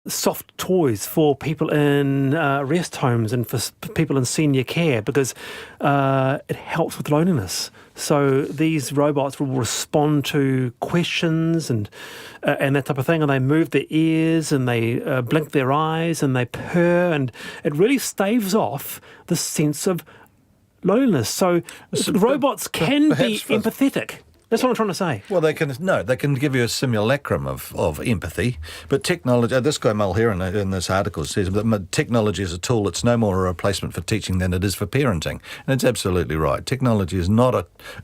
soft toys for people in rest homes and for people in senior care, because it helps with loneliness. So these robots will respond to questions and that type of thing, and they move their ears and they blink their eyes and they purr, and it really staves off the sense of loneliness. So robots can be empathetic. That's what I'm trying to say. Well, they can give you a simulacrum of empathy, but technology, this guy Mulher in this article says that technology is a tool. It's no more a replacement for teaching than it is for parenting. And it's absolutely right. Technology is not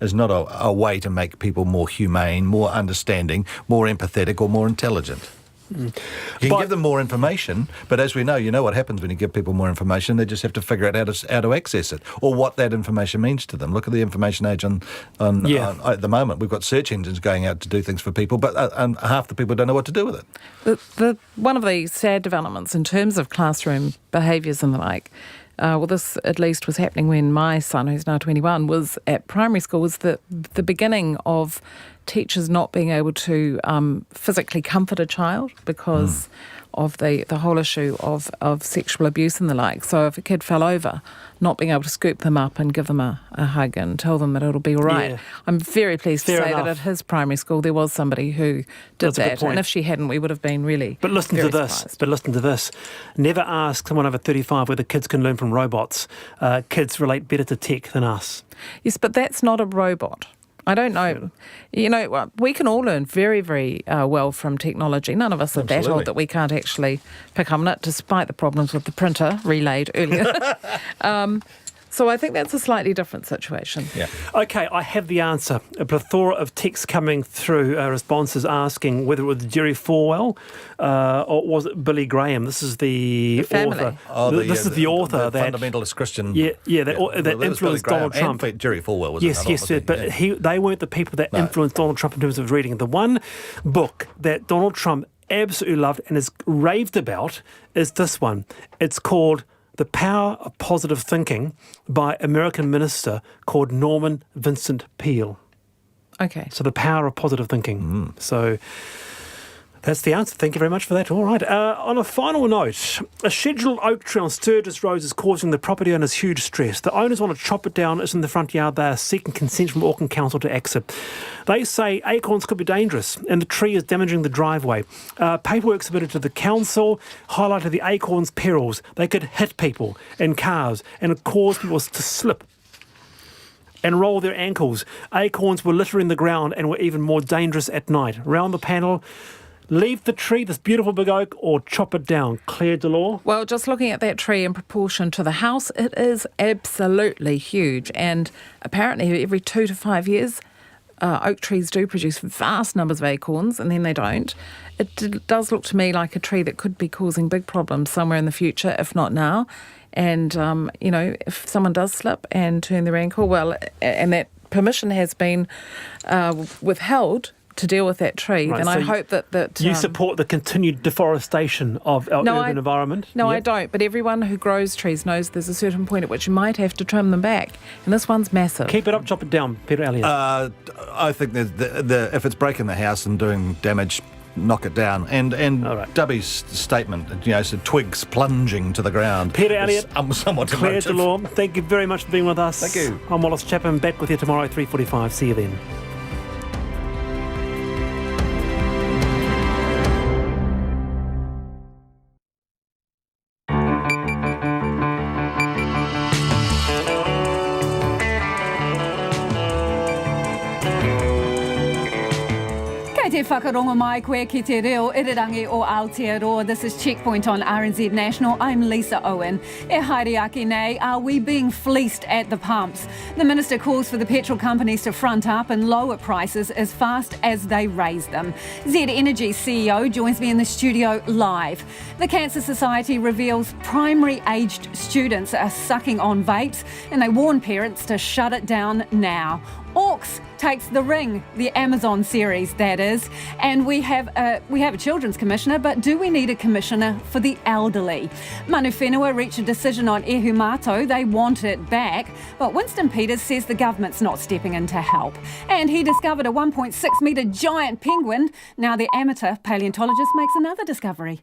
a way to make people more humane, more understanding, more empathetic, or more intelligent. You can give them more information, but as we know, you know what happens when you give people more information. They just have to figure out how to access it or what that information means to them. Look at the information age on at the moment. We've got search engines going out to do things for people, but half the people don't know what to do with it. One of the sad developments in terms of classroom behaviours and the like, this at least was happening when my son, who's now 21, was at primary school, was the beginning of teachers not being able to physically comfort a child because of the whole issue of sexual abuse and the like. So if a kid fell over, not being able to scoop them up and give them a hug and tell them that it'll be all right. Yeah. I'm very pleased to say that at his primary school there was somebody who did that. And if she hadn't, we would have been really surprised. But listen to this. Never ask someone over 35 whether kids can learn from robots. Kids relate better to tech than us. Yes, but that's not a robot. I don't know. You know, we can all learn very, very well from technology. None of us are that old that we can't actually pick up on it, despite the problems with the printer relayed earlier. So I think that's a slightly different situation. Yeah. Okay, I have the answer. A plethora of texts coming through, responses asking whether it was Jerry Falwell or was it Billy Graham. This is the author. This is the author that fundamentalist Christian. That influenced Donald Trump. And Jerry Falwell was they weren't the people that influenced Donald Trump in terms of reading. The one book that Donald Trump absolutely loved and has raved about is this one. It's called The Power of Positive Thinking by American minister called Norman Vincent Peale. Okay. So The Power of Positive Thinking. So that's the answer. Thank you very much for that. All right. On a final note, a scheduled oak tree on Sturgis Road is causing the property owners huge stress. The owners want to chop it down. It's in the front yard. They are seeking consent from Auckland Council to exit. They say acorns could be dangerous and the tree is damaging the driveway. Paperwork submitted to the council highlighted the acorns' perils. They could hit people and cars and cause people to slip and roll their ankles. Acorns were littering the ground and were even more dangerous at night. Round the panel, leave the tree, this beautiful big oak, or chop it down. Claire Delore? Well, just looking at that tree in proportion to the house, it is absolutely huge. And apparently every 2 to 5 years, oak trees do produce vast numbers of acorns, and then they don't. It does look to me like a tree that could be causing big problems somewhere in the future, if not now. And, if someone does slip and turn their ankle, and that permission has been withheld to deal with that tree, then I hope that you support the continued deforestation of our urban environment? No, I don't. But everyone who grows trees knows there's a certain point at which you might have to trim them back. And this one's massive. Keep it up, chop it down, Peter Elliott. I think if it's breaking the house and doing damage, knock it down. And Dubby's statement, said twigs plunging to the ground. Peter Elliott, somewhat Claire Delore, thank you very much for being with us. Thank you. I'm Wallace Chapman, back with you tomorrow at 3:45. See you then. Te whakarongo mai koe ki te reo irirangi o Aotearoa. This is Checkpoint on RNZ National. I'm Lisa Owen. E haere ake nei, are we being fleeced at the pumps? The Minister calls for the petrol companies to front up and lower prices as fast as they raise them. Z Energy CEO joins me in the studio live. The Cancer Society reveals primary-aged students are sucking on vapes and they warn parents to shut it down now. Orcs takes The Ring, the Amazon series, that is. And we have a children's commissioner, but do we need a commissioner for the elderly? Manu Whenua reached a decision on Ehu Mato. They want it back. But Winston Peters says the government's not stepping in to help. And he discovered a 1.6 metre giant penguin. Now the amateur paleontologist makes another discovery.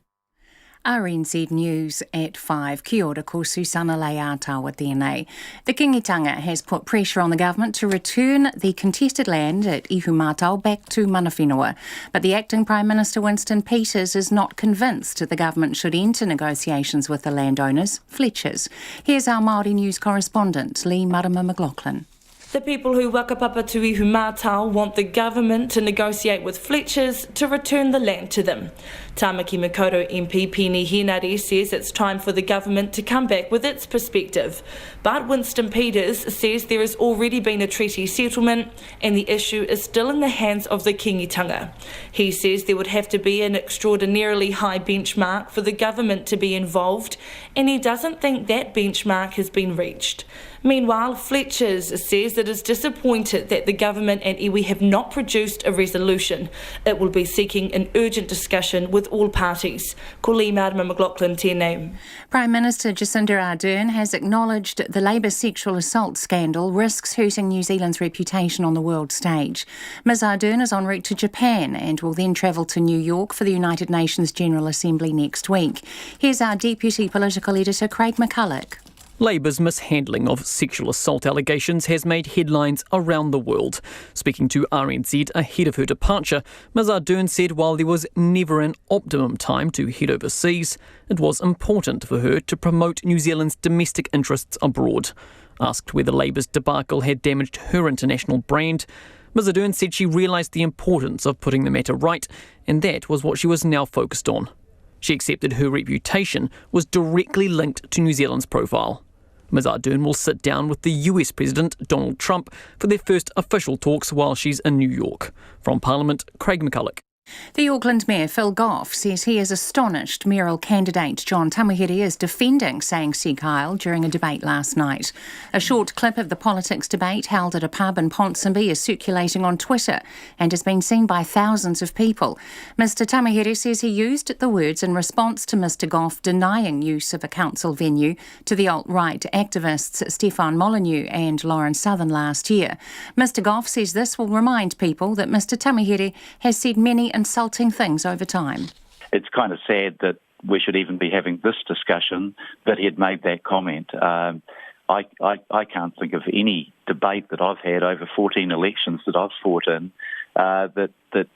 RNZ News at 5. Kia ora, ko Susana Leatawa tēnei. The Kingitanga has put pressure on the government to return the contested land at Ihumatao back to Manawhenua. But the acting Prime Minister Winston Peters is not convinced the government should enter negotiations with the landowners, Fletchers. Here's our Māori News correspondent, Lee Marama McLaughlin. The people who wakapapa to Ihumatao want the government to negotiate with Fletchers to return the land to them. Tāmaki Makaurau MP Pini Hinari says it's time for the government to come back with its perspective. But Winston Peters says there has already been a treaty settlement and the issue is still in the hands of the Kingitanga. He says there would have to be an extraordinarily high benchmark for the government to be involved, and he doesn't think that benchmark has been reached. Meanwhile, Fletchers says it is disappointed that the government and iwi have not produced a resolution. It will be seeking an urgent discussion with all parties. Ko Lee Marama McLaughlin tēnei. Prime Minister Jacinda Ardern has acknowledged the Labour sexual assault scandal risks hurting New Zealand's reputation on the world stage. Ms Ardern is en route to Japan and will then travel to New York for the United Nations General Assembly next week. Here's our Deputy Political Editor Craig McCulloch. Labour's mishandling of sexual assault allegations has made headlines around the world. Speaking to RNZ ahead of her departure, Ms Ardern said while there was never an optimum time to head overseas, it was important for her to promote New Zealand's domestic interests abroad. Asked whether Labour's debacle had damaged her international brand, Ms Ardern said she realised the importance of putting the matter right, and that was what she was now focused on. She accepted her reputation was directly linked to New Zealand's profile. Ms Ardern will sit down with the US President Donald Trump for their first official talks while she's in New York. From Parliament, Craig McCulloch. The Auckland Mayor Phil Goff says he is astonished mayoral candidate John Tamihere is defending saying Sig Heil during a debate last night. A short clip of the politics debate held at a pub in Ponsonby is circulating on Twitter and has been seen by thousands of people. Mr Tamihere says he used the words in response to Mr Goff denying use of a council venue to the alt-right activists Stefan Molyneux and Lauren Southern last year. Mr Goff says this will remind people that Mr Tamihere has said many insulting things over time. It's kind of sad that we should even be having this discussion, that he had made that comment. I can't think of any debate that I've had over 14 elections that I've fought in that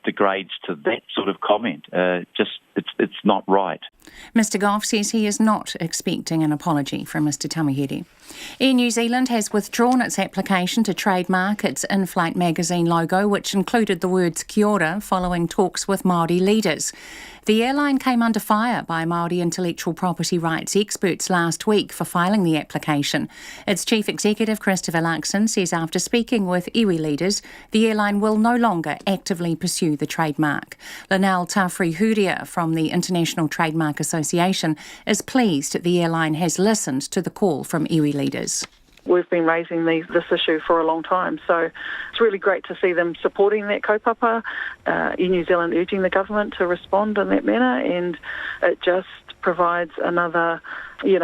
degrades to that sort of comment. It's not right. Mr Goff says he is not expecting an apology from Mr Tamihere. Air New Zealand has withdrawn its application to trademark its in-flight magazine logo, which included the words Kia ora, following talks with Māori leaders. The airline came under fire by Māori intellectual property rights experts last week for filing the application. Its chief executive, Christopher Luxon, says after speaking with iwi leaders, the airline will no longer actively pursue the trademark. Lynelle Tafri-Huria from the International Trademark Association is pleased the airline has listened to the call from iwi leaders. We've been raising this issue for a long time, so it's really great to see them supporting that kaupapa, Air New Zealand urging the government to respond in that manner, and it just provides another,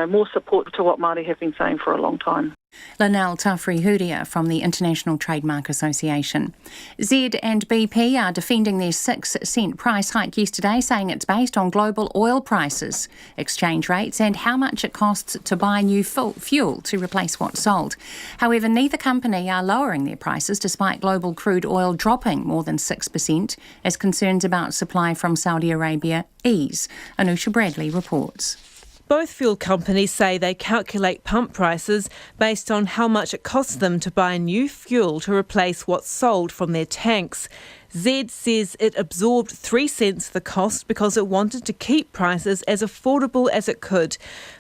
more support to what Māori have been saying for a long time. Lynelle Tafri-Huria from the International Trademark Association. Z and BP are defending their 6-cent price hike yesterday, saying it's based on global oil prices, exchange rates and how much it costs to buy new fuel to replace what's sold. However, neither company are lowering their prices despite global crude oil dropping more than 6% as concerns about supply from Saudi Arabia ease. Anusha Bradley reports. Both fuel companies say they calculate pump prices based on how much it costs them to buy new fuel to replace what's sold from their tanks. Z says it absorbed 3 cents the cost because it wanted to keep prices as affordable as it could.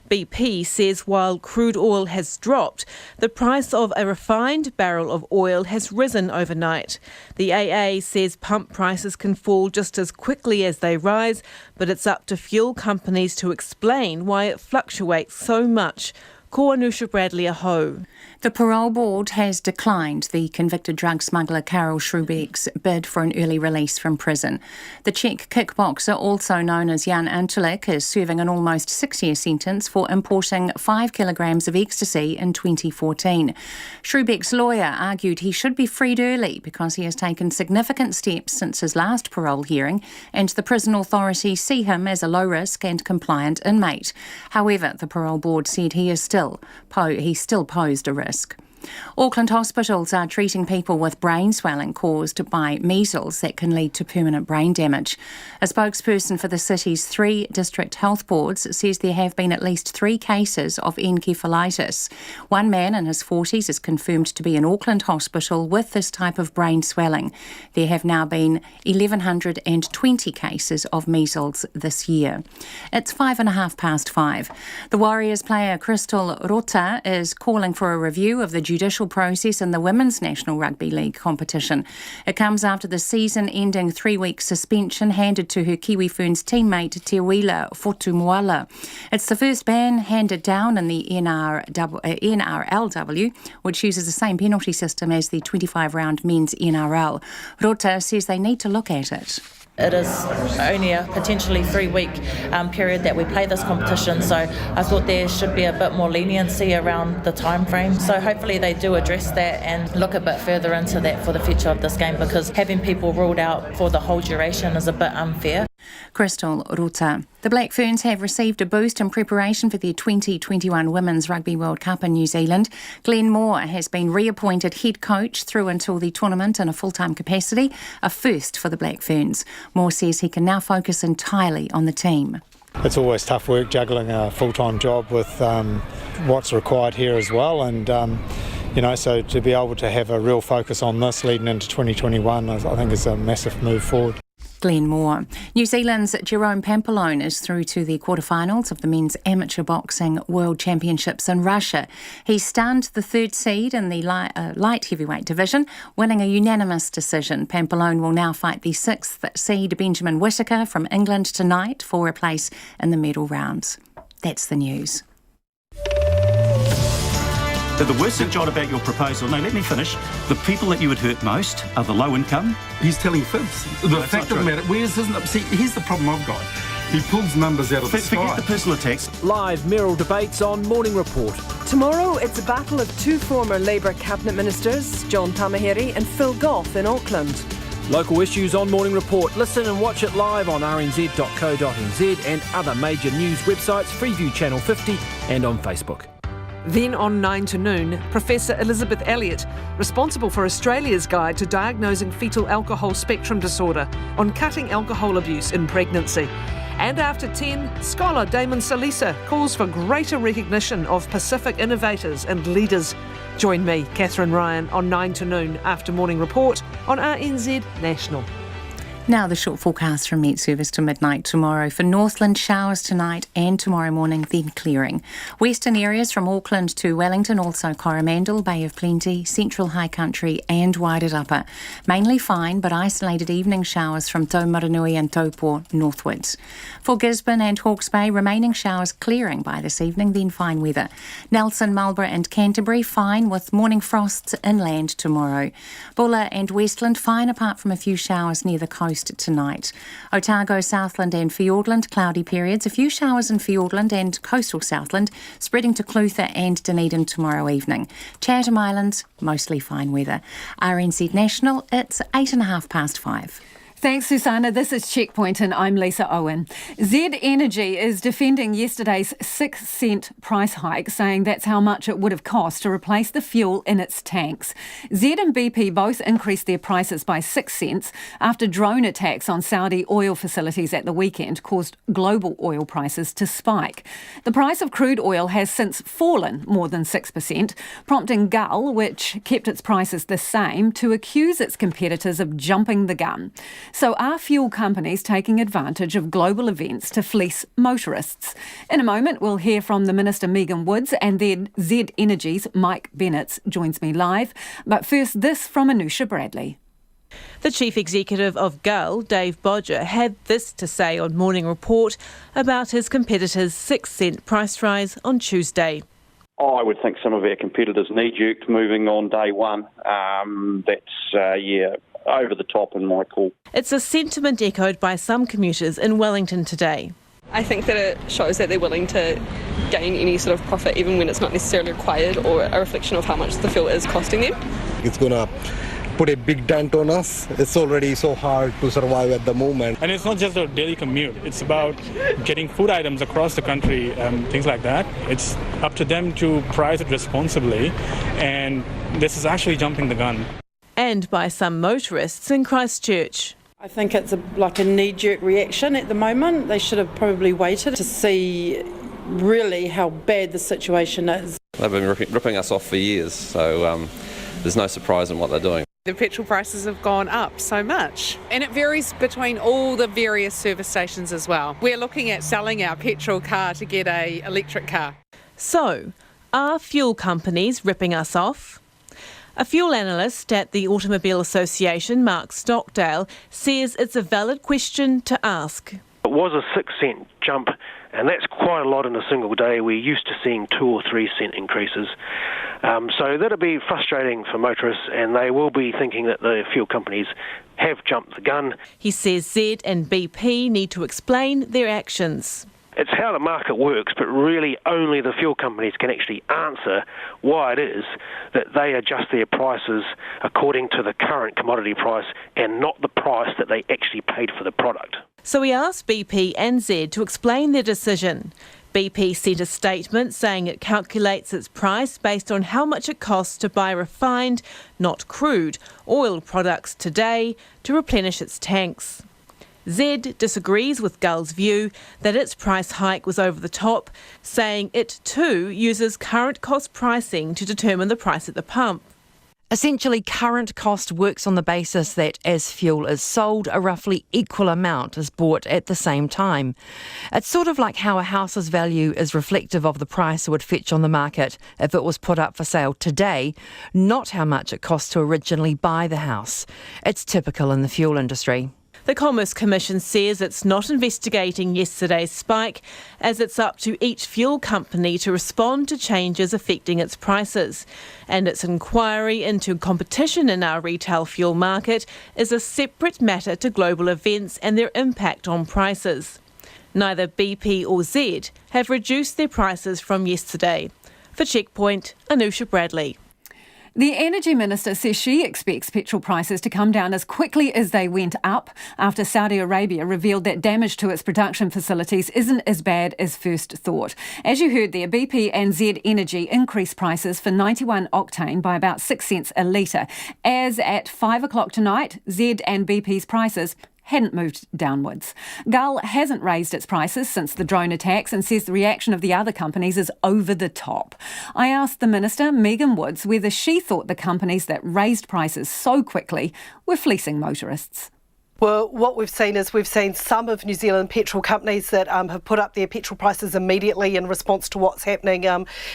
BP says while crude oil has dropped, the price of a refined barrel of oil has risen overnight. The AA says pump prices can fall just as quickly as they rise, but it's up to fuel companies to explain why it fluctuates so much. Ko Anusha Bradley aho. The parole board has declined the convicted drug smuggler Karol Schubeck's bid for an early release from prison. The Czech kickboxer, also known as Jan Antolic, is serving an almost 6-year sentence for importing 5 kilograms of ecstasy in 2014. Schubeck's lawyer argued he should be freed early because he has taken significant steps since his last parole hearing, and the prison authorities see him as a low-risk and compliant inmate. However, the parole board said he still posed a risk. Auckland hospitals are treating people with brain swelling caused by measles that can lead to permanent brain damage. A spokesperson for the city's 3 district health boards says there have been at least 3 cases of encephalitis. One man in his 40s is confirmed to be in Auckland hospital with this type of brain swelling. There have now been 1,120 cases of measles this year. It's 5:05. The Warriors player Crystal Rota is calling for a review of the judicial process in the Women's National Rugby League competition. It comes after the season-ending 3-week suspension handed to her Kiwi Ferns teammate Te Wila Fotumoala. It's the first ban handed down in the NRLW, which uses the same penalty system as the 25-round men's NRL. Rota says they need to look at it. It is only a potentially 3-week period that we play this competition, so I thought there should be a bit more leniency around the time frame. So hopefully they do address that and look a bit further into that for the future of this game, because having people ruled out for the whole duration is a bit unfair. Crystal Ruta. The Black Ferns have received a boost in preparation for their 2021 Women's Rugby World Cup in New Zealand. Glenn Moore has been reappointed head coach through until the tournament in a full-time capacity, a first for the Black Ferns. Moore says he can now focus entirely on the team. It's always tough work juggling a full-time job with what's required here as well, and so to be able to have a real focus on this leading into 2021, I think is a massive move forward. Glenn Moore. New Zealand's Jerome Pampalone is through to the quarterfinals of the men's amateur boxing world championships in Russia. He stunned the 3rd seed in the light heavyweight division, winning a unanimous decision. Pampalone will now fight the 6th seed Benjamin Whittaker from England tonight for a place in the medal rounds. That's the news. The worst thing, John, about your proposal, no, let me finish. The people that you would hurt most are the low income. He's telling fibs. The fact of the matter, here's the problem I've got. He pulls numbers out of the sky. Forget the personal attacks. Live mayoral debates on Morning Report. Tomorrow, it's a battle of 2 former Labour cabinet ministers, John Tamaheri and Phil Goff in Auckland. Local issues on Morning Report. Listen and watch it live on rnz.co.nz and other major news websites, Freeview Channel 50 and on Facebook. Then on 9 to noon, Professor Elizabeth Elliott, responsible for Australia's guide to diagnosing fetal alcohol spectrum disorder, on cutting alcohol abuse in pregnancy. And after 10, scholar Damon Salisa calls for greater recognition of Pacific innovators and leaders. Join me, Catherine Ryan, on 9 to noon after Morning Report on RNZ National. Now the short forecast from Met Service to midnight tomorrow. For Northland, showers tonight and tomorrow morning, then clearing. Western areas from Auckland to Wellington, also Coromandel, Bay of Plenty, Central High Country and Wairarapa. Mainly fine, but isolated evening showers from Taumaranui and Taupo northwards. For Gisborne and Hawke's Bay, remaining showers clearing by this evening, then fine weather. Nelson, Marlborough and Canterbury, fine with morning frosts inland tomorrow. Bulla and Westland, fine apart from a few showers near the coast tonight. Otago, Southland and Fiordland, cloudy periods. A few showers in Fiordland and coastal Southland, spreading to Clutha and Dunedin tomorrow evening. Chatham Islands, mostly fine weather. RNZ National, it's 5:08. Thanks, Susanna. This is Checkpoint and I'm Lisa Owen. Z Energy is defending yesterday's 6-cent price hike, saying that's how much it would have cost to replace the fuel in its tanks. Z and BP both increased their prices by 6 cents after drone attacks on Saudi oil facilities at the weekend caused global oil prices to spike. The price of crude oil has since fallen more than 6%, prompting Gull, which kept its prices the same, to accuse its competitors of jumping the gun. So are fuel companies taking advantage of global events to fleece motorists? In a moment, we'll hear from the Minister Megan Woods, and then Z Energy's Mike Bennett joins me live. But first, this from Anusha Bradley. The Chief Executive of Gull, Dave Bodger, had this to say on Morning Report about his competitor's 6-cent price rise on Tuesday. I would think some of our competitors knee-jerked moving on day one. That's over the top in my call. It's a sentiment echoed by some commuters in Wellington today. I think that it shows that they're willing to gain any sort of profit even when it's not necessarily required or a reflection of how much the fuel is costing them. It's going to put a big dent on us. It's already so hard to survive at the moment. And it's not just a daily commute. It's about getting food items across the country, things like that. It's up to them to price it responsibly, and this is actually jumping the gun. And by some motorists in Christchurch. I think it's like a knee-jerk reaction at the moment. They should have probably waited to see really how bad the situation is. They've been ripping us off for years, so there's no surprise in what they're doing. The petrol prices have gone up so much, and it varies between all the various service stations as well. We're looking at selling our petrol car to get an electric car. So, are fuel companies ripping us off? A fuel analyst at the Automobile Association, Mark Stockdale, says it's a valid question to ask. It was a 6-cent jump, and that's quite a lot in a single day. We're used to seeing 2 or 3 cent increases. So that'll be frustrating for motorists, and they will be thinking that the fuel companies have jumped the gun. He says Z and BP need to explain their actions. It's how the market works, but really only the fuel companies can actually answer why it is that they adjust their prices according to the current commodity price and not the price that they actually paid for the product. So we asked BP and Z to explain their decision. BP sent a statement saying it calculates its price based on how much it costs to buy refined, not crude, oil products today to replenish its tanks. Z disagrees with Gull's view that its price hike was over the top, saying it too uses current cost pricing to determine the price at the pump. Essentially, current cost works on the basis that as fuel is sold, a roughly equal amount is bought at the same time. It's sort of like how a house's value is reflective of the price it would fetch on the market if it was put up for sale today, not how much it costs to originally buy the house. It's typical in the fuel industry. The Commerce Commission says it's not investigating yesterday's spike, as it's up to each fuel company to respond to changes affecting its prices. And its inquiry into competition in our retail fuel market is a separate matter to global events and their impact on prices. Neither BP or Z have reduced their prices from yesterday. For Checkpoint, Anusha Bradley. The Energy Minister says she expects petrol prices to come down as quickly as they went up after Saudi Arabia revealed that damage to its production facilities isn't as bad as first thought. As you heard there, BP and Z Energy increased prices for 91 octane by about 6 cents a litre. As at 5 o'clock tonight, Z and BP's prices hadn't moved downwards. Gull hasn't raised its prices since the drone attacks and says the reaction of the other companies is over the top. I asked the Minister, Megan Woods, whether she thought the companies that raised prices so quickly were fleecing motorists. Well, what we've seen is some of New Zealand petrol companies that have put up their petrol prices immediately in response to what's happening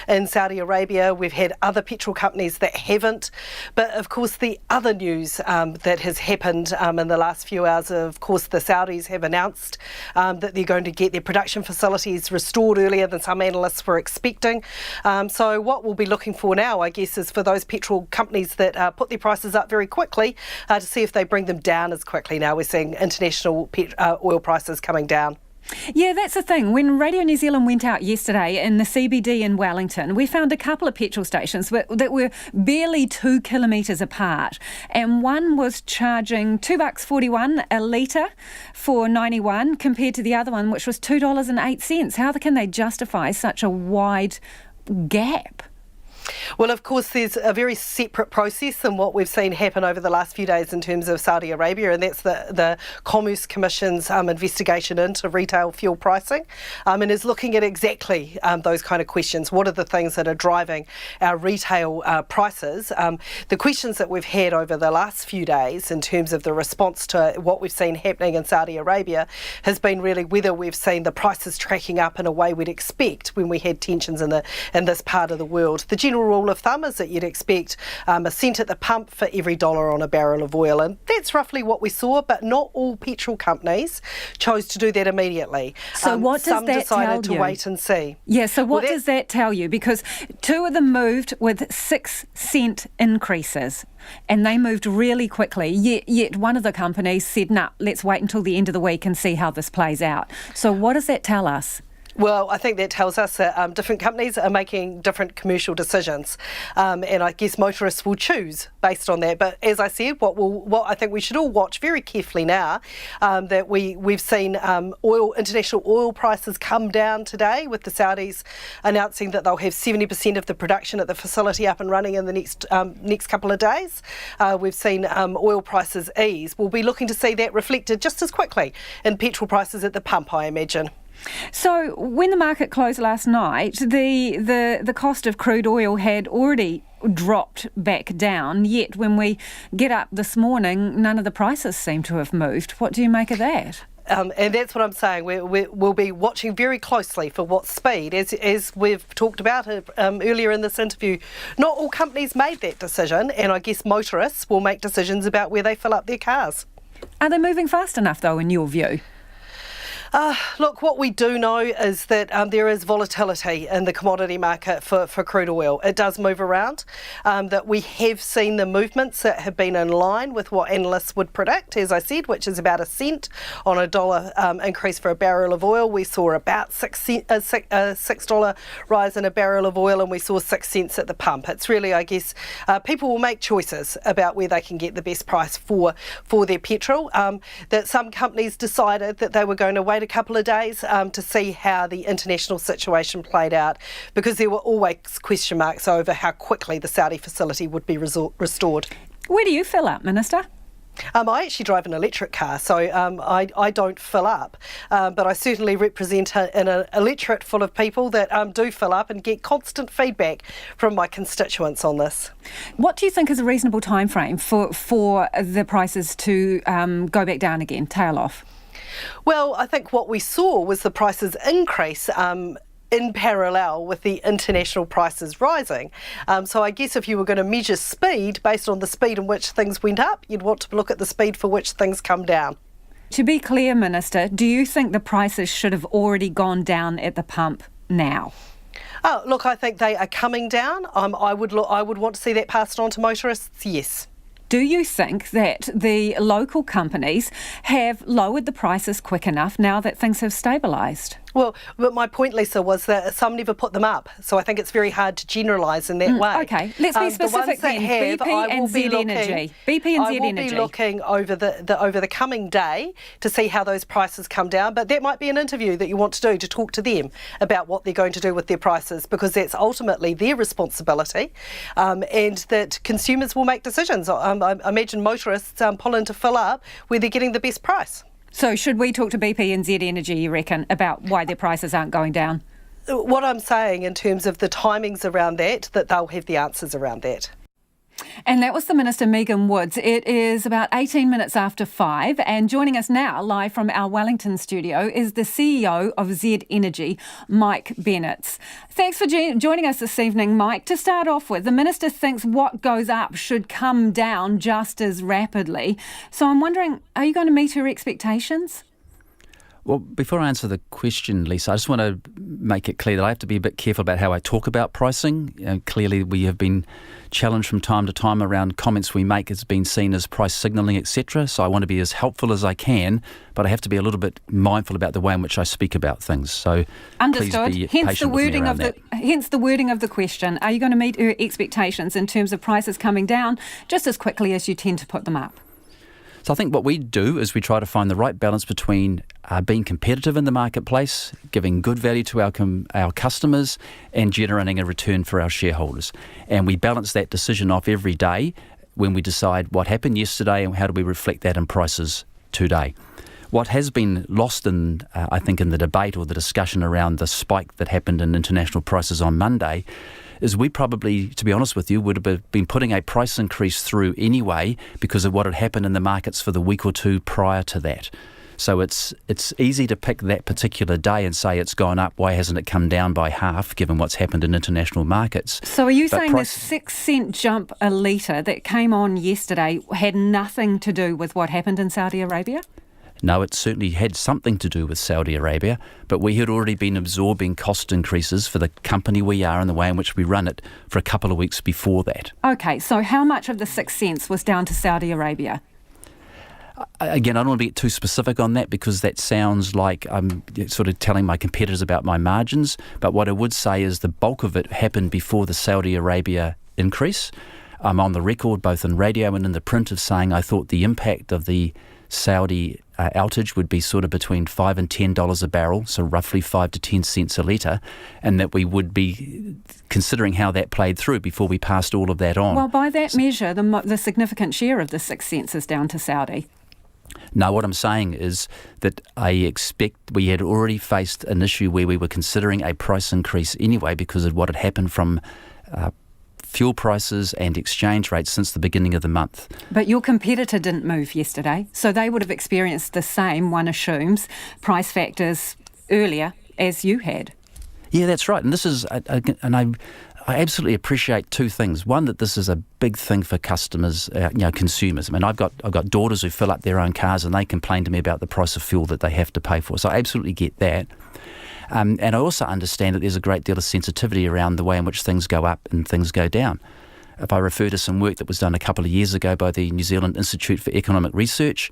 in Saudi Arabia. We've had other petrol companies that haven't. But, of course, the other news that has happened in the last few hours, of course, the Saudis have announced that they're going to get their production facilities restored earlier than some analysts were expecting. So what we'll be looking for now, I guess, is for those petrol companies that put their prices up very quickly to see if they bring them down as quickly now. We're seeing international oil prices coming down. Yeah, that's the thing. When Radio New Zealand went out yesterday in the CBD in Wellington, we found a couple of petrol stations that were barely 2 kilometres apart, and one was charging $2.41 a litre for 91 compared to the other one, which was $2.08. How can they justify such a wide gap? Well, of course, there's a very separate process than what we've seen happen over the last few days in terms of Saudi Arabia, and that's the Commerce Commission's investigation into retail fuel pricing, and is looking at exactly those kind of questions. What are the things that are driving our retail prices? The questions that we've had over the last few days in terms of the response to what we've seen happening in Saudi Arabia has been really whether we've seen the prices tracking up in a way we'd expect when we had tensions in this part of the world. The general general rule of thumb is that you'd expect a cent at the pump for every dollar on a barrel of oil, and that's roughly what we saw, but not all petrol companies chose to do that immediately. So what does some that decided tell to you? wait and see. Yeah, so what does that tell you? Because two of them moved with 6 cent increases, and they moved really quickly, yet one of the companies said, nah, let's wait until the end of the week and see how this plays out. So what does that tell us? Well, I think that tells us that different companies are making different commercial decisions, and I guess motorists will choose based on that. But as I said, what I think we should all watch very carefully now, that we've seen international oil prices come down today, with the Saudis announcing that they'll have 70% of the production at the facility up and running in the next couple of days. We've seen oil prices ease. We'll be looking to see that reflected just as quickly in petrol prices at the pump, I imagine. So when the market closed last night, the cost of crude oil had already dropped back down, yet when we get up this morning, none of the prices seem to have moved. What do you make of that? And that's what I'm saying. We'll be watching very closely for what speed, as we've talked about earlier in this interview. Not all companies made that decision, and I guess motorists will make decisions about where they fill up their cars. Are they moving fast enough, though, in your view? Look, what we do know is that there is volatility in the commodity market for crude oil. It does move around, that we have seen the movements that have been in line with what analysts would predict, as I said, which is about a cent on a dollar increase for a barrel of oil. We saw about $6 rise in a barrel of oil, and we saw 6 cents at the pump. It's really, I guess, people will make choices about where they can get the best price for their petrol. That some companies decided that they were going to wait a couple of days to see how the international situation played out, because there were always question marks over how quickly the Saudi facility would be restored. Where do you fill up, Minister? I actually drive an electric car, so I don't fill up, but I certainly represent an electorate full of people that do fill up and get constant feedback from my constituents on this. What do you think is a reasonable time frame for the prices to go back down again, tail off? Well, I think what we saw was the prices increase in parallel with the international prices rising. So I guess if you were going to measure speed based on the speed in which things went up, you'd want to look at the speed for which things come down. To be clear, Minister, do you think the prices should have already gone down at the pump now? Oh, look, I think they are coming down. I would want to see that passed on to motorists, yes. Do you think that the local companies have lowered the prices quick enough now that things have stabilised? Well, but my point, Lisa, was that some never put them up, so I think it's very hard to generalise in that way. Okay, let's be specific then. BP and Z Energy. BP and Z Energy. I will be looking over the coming day to see how those prices come down, but that might be an interview that you want to do to talk to them about what they're going to do with their prices, because that's ultimately their responsibility, and that consumers will make decisions. I imagine motorists pull in to fill up where they're getting the best price. So should we talk to BP and Z Energy, you reckon, about why their prices aren't going down? What I'm saying in terms of the timings around that they'll have the answers around that. And that was the Minister, Megan Woods. It is about 18 minutes after 5, and joining us now, live from our Wellington studio, is the CEO of Z Energy, Mike Bennetts. Thanks for joining us this evening, Mike. To start off with, the Minister thinks what goes up should come down just as rapidly. So I'm wondering, are you going to meet her expectations? Well, before I answer the question, Lisa, I just want to make it clear that I have to be a bit careful about how I talk about pricing. Clearly, we have been challenged from time to time around comments we make as being seen as price signalling, etc. So I want to be as helpful as I can, but I have to be a little bit mindful about the way in which I speak about things. So understood. Please be patient with me around that. Hence the wording of the question. Are you going to meet her expectations in terms of prices coming down just as quickly as you tend to put them up? So I think what we do is we try to find the right balance between being competitive in the marketplace, giving good value to our customers, and generating a return for our shareholders. And we balance that decision off every day when we decide what happened yesterday and how do we reflect that in prices today. What has been lost in, I think, in the debate or the discussion around the spike that happened in international prices on Monday is we probably, to be honest with you, would have been putting a price increase through anyway because of what had happened in the markets for the week or two prior to that. So it's easy to pick that particular day and say it's gone up. Why hasn't it come down by half, given what's happened in international markets? So are you saying the 6-cent jump a litre that came on yesterday had nothing to do with what happened in Saudi Arabia? No, it certainly had something to do with Saudi Arabia, but we had already been absorbing cost increases for the company we are and the way in which we run it for a couple of weeks before that. Okay, so how much of the 6 cents was down to Saudi Arabia? Again, I don't want to get too specific on that because that sounds like I'm sort of telling my competitors about my margins, but what I would say is the bulk of it happened before the Saudi Arabia increase. I'm on the record, both in radio and in the print, of saying I thought the impact of the Saudi outage would be sort of between $5 and $10 a barrel, so roughly 5 to 10 cents a litre, and that we would be considering how that played through before we passed all of that on. Well, by that measure, the significant share of the 6 cents is down to Saudi. No, what I'm saying is that I expect we had already faced an issue where we were considering a price increase anyway because of what had happened from fuel prices and exchange rates since the beginning of the month. But your competitor didn't move yesterday, so they would have experienced the same, one assumes, price factors earlier as you had. Yeah, that's right. And this is, and I absolutely appreciate two things. One, that this is a big thing for customers, consumers. I mean, I've got daughters who fill up their own cars and they complain to me about the price of fuel that they have to pay for. So I absolutely get that. And I also understand that there's a great deal of sensitivity around the way in which things go up and things go down. If I refer to some work that was done a couple of years ago by the New Zealand Institute for Economic Research,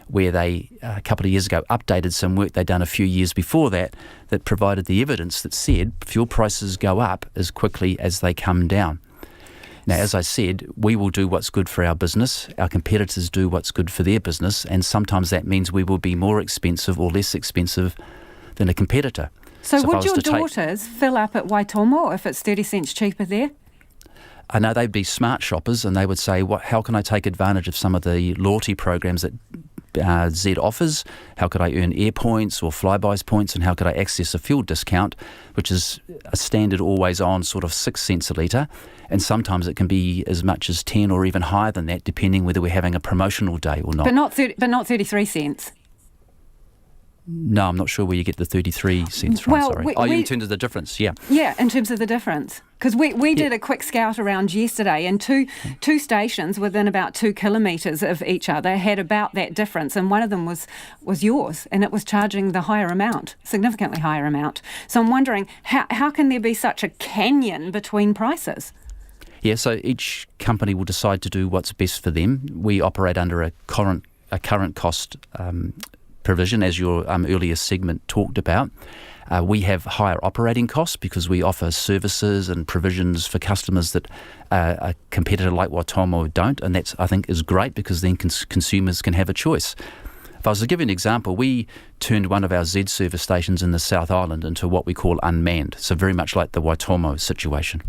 where they, a couple of years ago, updated some work they'd done a few years before that provided the evidence that said fuel prices go up as quickly as they come down. Now, as I said, we will do what's good for our business, our competitors do what's good for their business, and sometimes that means we will be more expensive or less expensive than a competitor. So would your daughters fill up at Waitomo if it's 30 cents cheaper there? I know they'd be smart shoppers and they would say, how can I take advantage of some of the loyalty programs that Z offers? How could I earn air points or Flybuys points, and how could I access a fuel discount, which is a standard always on sort of 6 cents a litre, and sometimes it can be as much as 10 or even higher than that, depending whether we're having a promotional day or not. But not 33 cents. No, I'm not sure where you get the 33 cents from, sorry. In terms of the difference, yeah. Yeah, in terms of the difference. Because we did a quick scout around yesterday, and two stations within about 2 kilometres of each other had about that difference, and one of them was yours, and it was charging the higher amount, significantly higher amount. So I'm wondering, how can there be such a canyon between prices? Yeah, so each company will decide to do what's best for them. We operate under a current cost provision, as your earlier segment talked about. We have higher operating costs because we offer services and provisions for customers that a competitor like Waitomo don't, and that's, I think, is great because then consumers can have a choice. If I was to give you an example, we turned one of our Z service stations in the South Island into what we call unmanned, so very much like the Waitomo situation.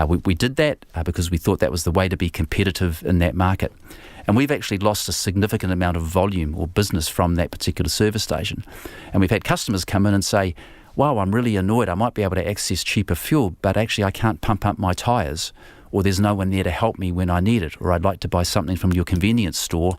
We did that because we thought that was the way to be competitive in that market. And we've actually lost a significant amount of volume or business from that particular service station. And we've had customers come in and say, wow, I'm really annoyed. I might be able to access cheaper fuel, but actually I can't pump up my tyres, or there's no one there to help me when I need it, or I'd like to buy something from your convenience store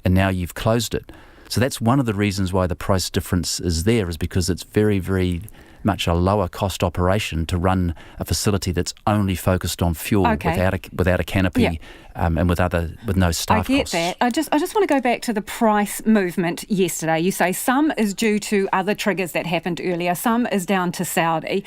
and now you've closed it. So that's one of the reasons why the price difference is there, is because it's very, very much a lower cost operation to run a facility that's only focused on fuel without a canopy and with no staff costs. I get that. I just want to go back to the price movement yesterday. You say some is due to other triggers that happened earlier, some is down to Saudi.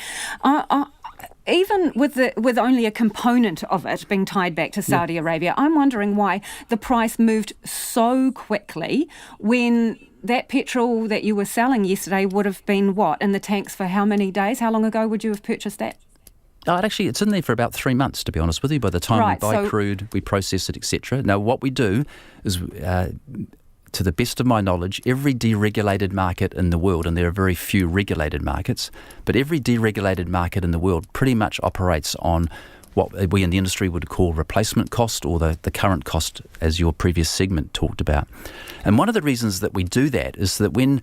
Even with only a component of it being tied back to Saudi Arabia, I'm wondering why the price moved so quickly when that petrol that you were selling yesterday would have been, in the tanks for how many days? How long ago would you have purchased that? It's in there for about 3 months, to be honest with you. By the time we buy crude, we process it, etc. Now, what we do is, to the best of my knowledge, every deregulated market in the world, and there are very few regulated markets, but every deregulated market in the world pretty much operates on what we in the industry would call replacement cost, or the current cost, as your previous segment talked about. And one of the reasons that we do that is that when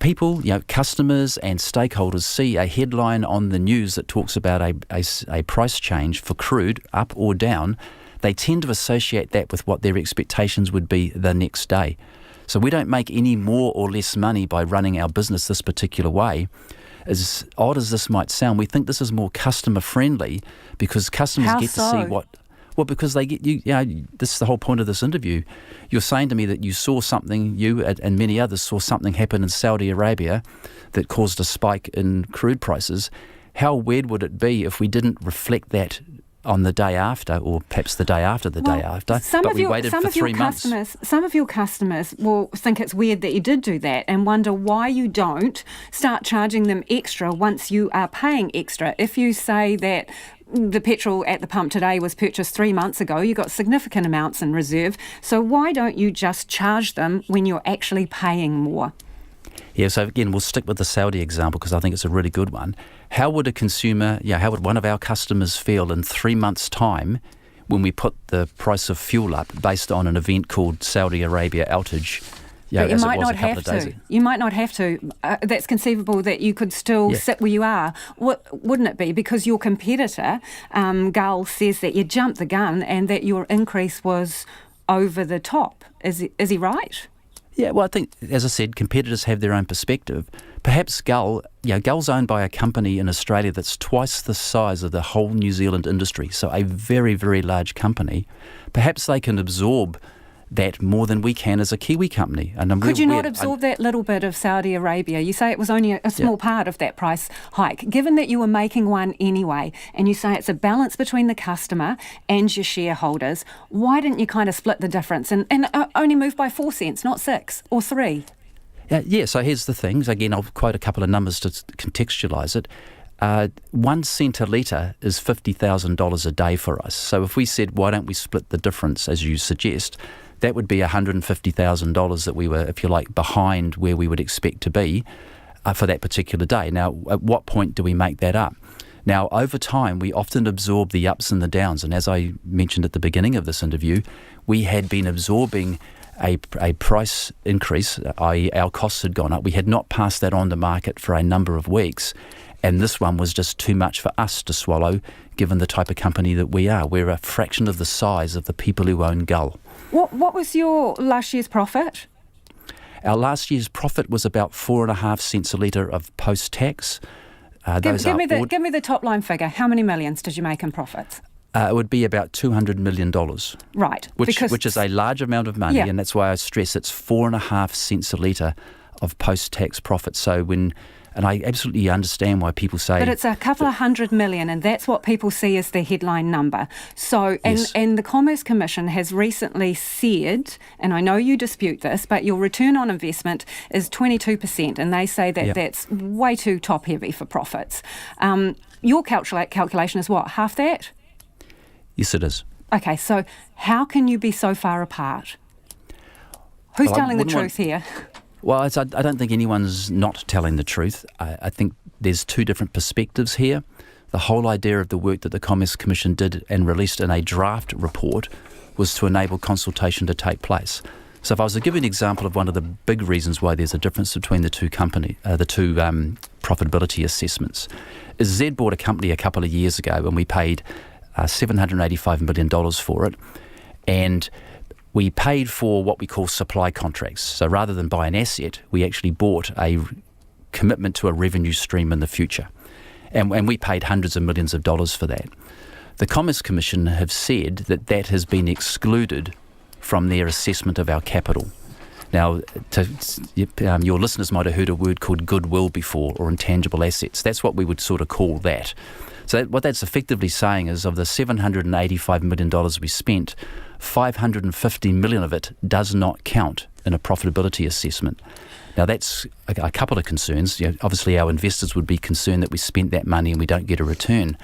people, customers and stakeholders see a headline on the news that talks about a price change for crude, up or down, they tend to associate that with what their expectations would be the next day. So we don't make any more or less money by running our business this particular way. As odd as this might sound, we think this is more customer friendly because customers get to see what. Well, because they get this is the whole point of this interview. You're saying to me that you saw something, you and many others saw something happen in Saudi Arabia that caused a spike in crude prices. How weird would it be if we didn't reflect that on the day after, or perhaps the day after the day after, but we waited for 3 months? Some of your customers will think it's weird that you did do that and wonder why you don't start charging them extra once you are paying extra. If you say that the petrol at the pump today was purchased 3 months ago, you got significant amounts in reserve, so why don't you just charge them when you're actually paying more? Yeah, so again, we'll stick with the Saudi example because I think it's a really good one. How would a consumer, how would one of our customers feel in 3 months' time when we put the price of fuel up based on an event called Saudi Arabia outage? But you might not have to. You might not have to. That's conceivable that you could still sit where you are, wouldn't it be? Because your competitor, Gull, says that you jumped the gun and that your increase was over the top. Is he right? Yeah, well, I think, as I said, competitors have their own perspective. Perhaps Gull's owned by a company in Australia that's twice the size of the whole New Zealand industry, so a very, very large company. Perhaps they can absorb that more than we can as a Kiwi company. And could you not absorb that little bit of Saudi Arabia? You say it was only a small part of that price hike. Given that you were making one anyway, and you say it's a balance between the customer and your shareholders, why didn't you kind of split the difference and only move by 4 cents, not 6 or 3? Yeah, so here's the things. Again, I'll quote a couple of numbers to contextualise it. 1 cent a litre is $50,000 a day for us. So if we said, why don't we split the difference, as you suggest, that would be $150,000 that we were, if you like, behind where we would expect to be for that particular day. Now, at what point do we make that up? Now, over time, we often absorb the ups and the downs. And as I mentioned at the beginning of this interview, we had been absorbing a price increase, i.e. our costs had gone up. We had not passed that on to market for a number of weeks. And this one was just too much for us to swallow, given the type of company that we are. We're a fraction of the size of the people who own Gull. What was your last year's profit? Our last year's profit was about 4.5 cents a litre of post-tax. Give me the top line figure. How many millions did you make in profits? It would be about $200 million. Right. Which is a large amount of money, and that's why I stress it's 4.5 cents a litre of post-tax profit. So and I absolutely understand why people say... But it's a couple of $100 million, and that's what people see as the headline number. So, and the Commerce Commission has recently said, and I know you dispute this, but your return on investment is 22%, and they say that that's way too top-heavy for profits. Your calculation is what, half that? Yes, it is. Okay, so how can you be so far apart? Who's telling the truth here? Well, I don't think anyone's not telling the truth. I think there's two different perspectives here. The whole idea of the work that the Commerce Commission did and released in a draft report was to enable consultation to take place. So if I was to give you an example of one of the big reasons why there's a difference between the two profitability assessments, is Z bought a company a couple of years ago and we paid $785 million for it, and we paid for what we call supply contracts. So rather than buy an asset, we actually bought a commitment to a revenue stream in the future. And we paid hundreds of millions of dollars for that. The Commerce Commission have said that has been excluded from their assessment of our capital. Now, your listeners might have heard a word called goodwill before, or intangible assets. That's what we would sort of call that. So what that's effectively saying is of the $785 million we spent, $550 million of it does not count in a profitability assessment. Now that's a couple of concerns. Obviously our investors would be concerned that we spent that money and we don't get a return.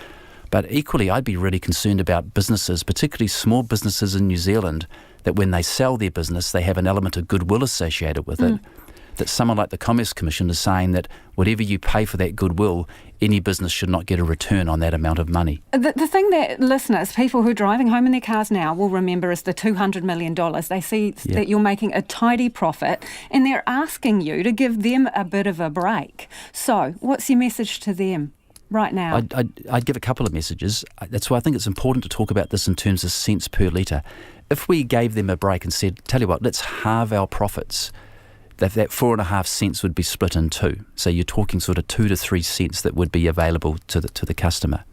But equally I'd be really concerned about businesses, particularly small businesses in New Zealand, that when they sell their business they have an element of goodwill associated with it. That someone like the Commerce Commission is saying that whatever you pay for that goodwill, any business should not get a return on that amount of money. The thing that listeners, people who are driving home in their cars now, will remember is the $200 million. They see that you're making a tidy profit and they're asking you to give them a bit of a break. So what's your message to them? right now? I'd give a couple of messages. That's why I think it's important to talk about this in terms of cents per litre. If we gave them a break and said, tell you what, let's halve our profits, that 4.5 cents would be split in two. So you're talking sort of 2 to 3 cents that would be available to the customer.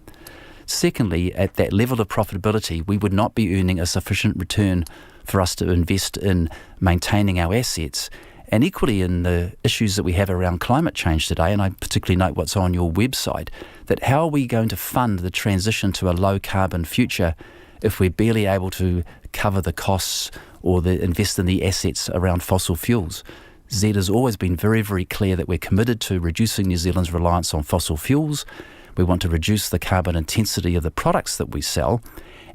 Secondly, at that level of profitability, we would not be earning a sufficient return for us to invest in maintaining our assets. And equally in the issues that we have around climate change today, and I particularly note what's on your website, that how are we going to fund the transition to a low carbon future if we're barely able to cover the costs or invest in the assets around fossil fuels? Z has always been very, very clear that we're committed to reducing New Zealand's reliance on fossil fuels. We want to reduce the carbon intensity of the products that we sell,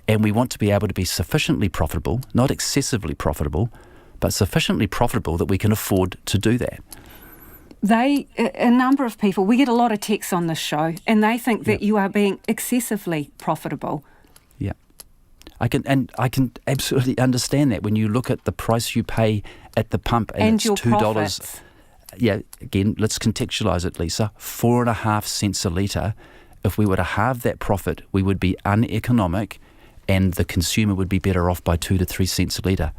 and we want to be able to be sufficiently profitable, not excessively profitable, but sufficiently profitable that we can afford to do that. A number of people, we get a lot of texts on this show, and they think that you are being excessively profitable. Yeah. I can absolutely understand that when you look at the price you pay at the pump and it's your $2. Profits. Yeah, again, let's contextualise it, Lisa. 4.5 cents a litre. If we were to halve that profit, we would be uneconomic and the consumer would be better off by 2 to 3 cents a litre.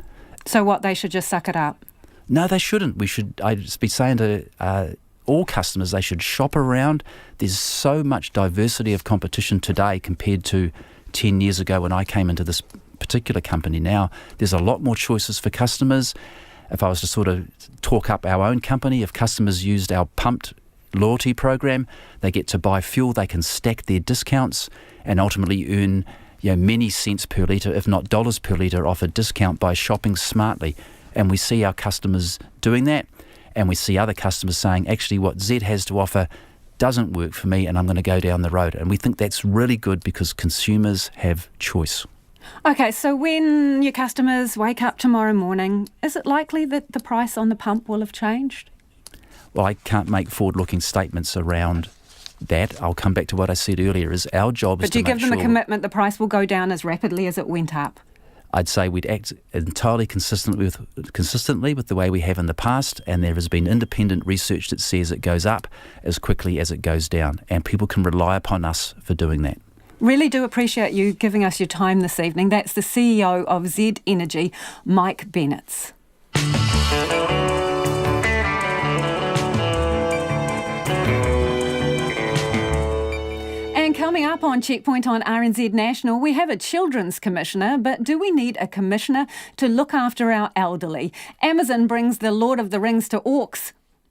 So what, they should just suck it up? No, they shouldn't. I'd just be saying to all customers, they should shop around. There's so much diversity of competition today compared to 10 years ago when I came into this particular company. Now, there's a lot more choices for customers. If I was to sort of talk up our own company, if customers used our pumped loyalty program, they get to buy fuel, they can stack their discounts and ultimately earn many cents per litre, if not dollars per litre, off a discount by shopping smartly. And we see our customers doing that, and we see other customers saying, actually, what Z has to offer doesn't work for me and I'm going to go down the road. And we think that's really good because consumers have choice. Okay, so when your customers wake up tomorrow morning, is it likely that the price on the pump will have changed? Well, I can't make forward-looking statements around that. I'll come back to what I said earlier, is our job is to make sure... But do you give them a commitment the price will go down as rapidly as it went up? I'd say we'd act entirely consistently with the way we have in the past, and there has been independent research that says it goes up as quickly as it goes down, and people can rely upon us for doing that. Really do appreciate you giving us your time this evening. That's the CEO of Z Energy, Mike Bennetts. And coming up on Checkpoint on RNZ National, we have a children's commissioner, but do we need a commissioner to look after our elderly? Amazon brings the Lord of the Rings to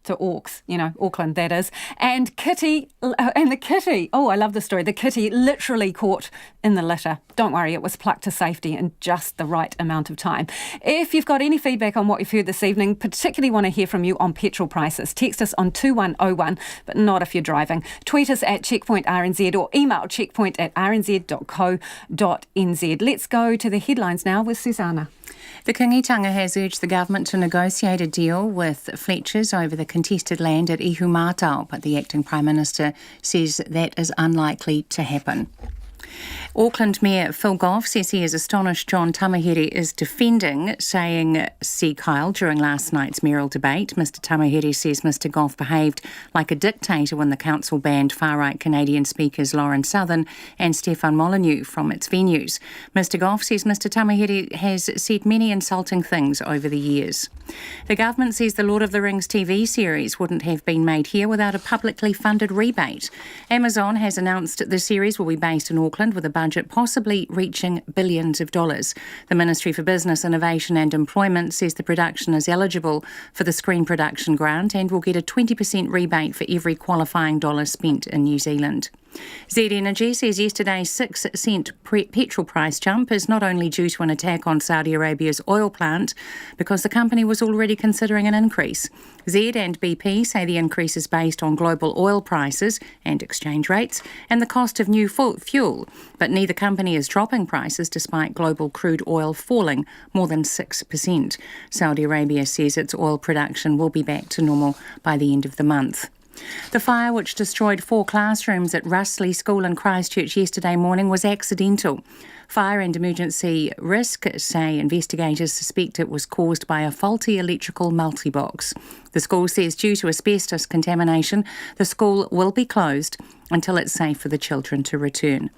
Auckland, that is. And the kitty, oh, I love the story. The kitty literally caught in the litter. Don't worry, it was plucked to safety in just the right amount of time. If you've got any feedback on what you've heard this evening, particularly want to hear from you on petrol prices, text us on 2101, but not if you're driving. Tweet us at Checkpoint RNZ or email checkpoint@rnz.co.nz. Let's go to the headlines now with Susanna. The Kingitanga has urged the government to negotiate a deal with Fletchers over the contested land at Ihumātao, but the acting Prime Minister says that is unlikely to happen. Auckland Mayor Phil Goff says he is astonished John Tamahere is defending, saying see Kyle during last night's mayoral debate. Mr Tamahere says Mr Goff behaved like a dictator when the council banned far-right Canadian speakers Lauren Southern and Stefan Molyneux from its venues. Mr Goff says Mr Tamahere has said many insulting things over the years. The government says the Lord of the Rings TV series wouldn't have been made here without a publicly funded rebate. Amazon has announced the series will be based in Auckland with a budget possibly reaching billions of dollars. The Ministry for Business, Innovation and Employment says the production is eligible for the Screen Production Grant and will get a 20% rebate for every qualifying dollar spent in New Zealand. Z Energy says yesterday's 6 cent petrol price jump is not only due to an attack on Saudi Arabia's oil plant, because the company was already considering an increase. Z and BP say the increase is based on global oil prices and exchange rates and the cost of new fuel, but neither company is dropping prices despite global crude oil falling more than 6%. Saudi Arabia says its oil production will be back to normal by the end of the month. The fire, which destroyed 4 classrooms at Russley School in Christchurch yesterday morning, was accidental. Fire and Emergency Risk say investigators suspect it was caused by a faulty electrical multi-box. The school says due to asbestos contamination, the school will be closed until it's safe for the children to return.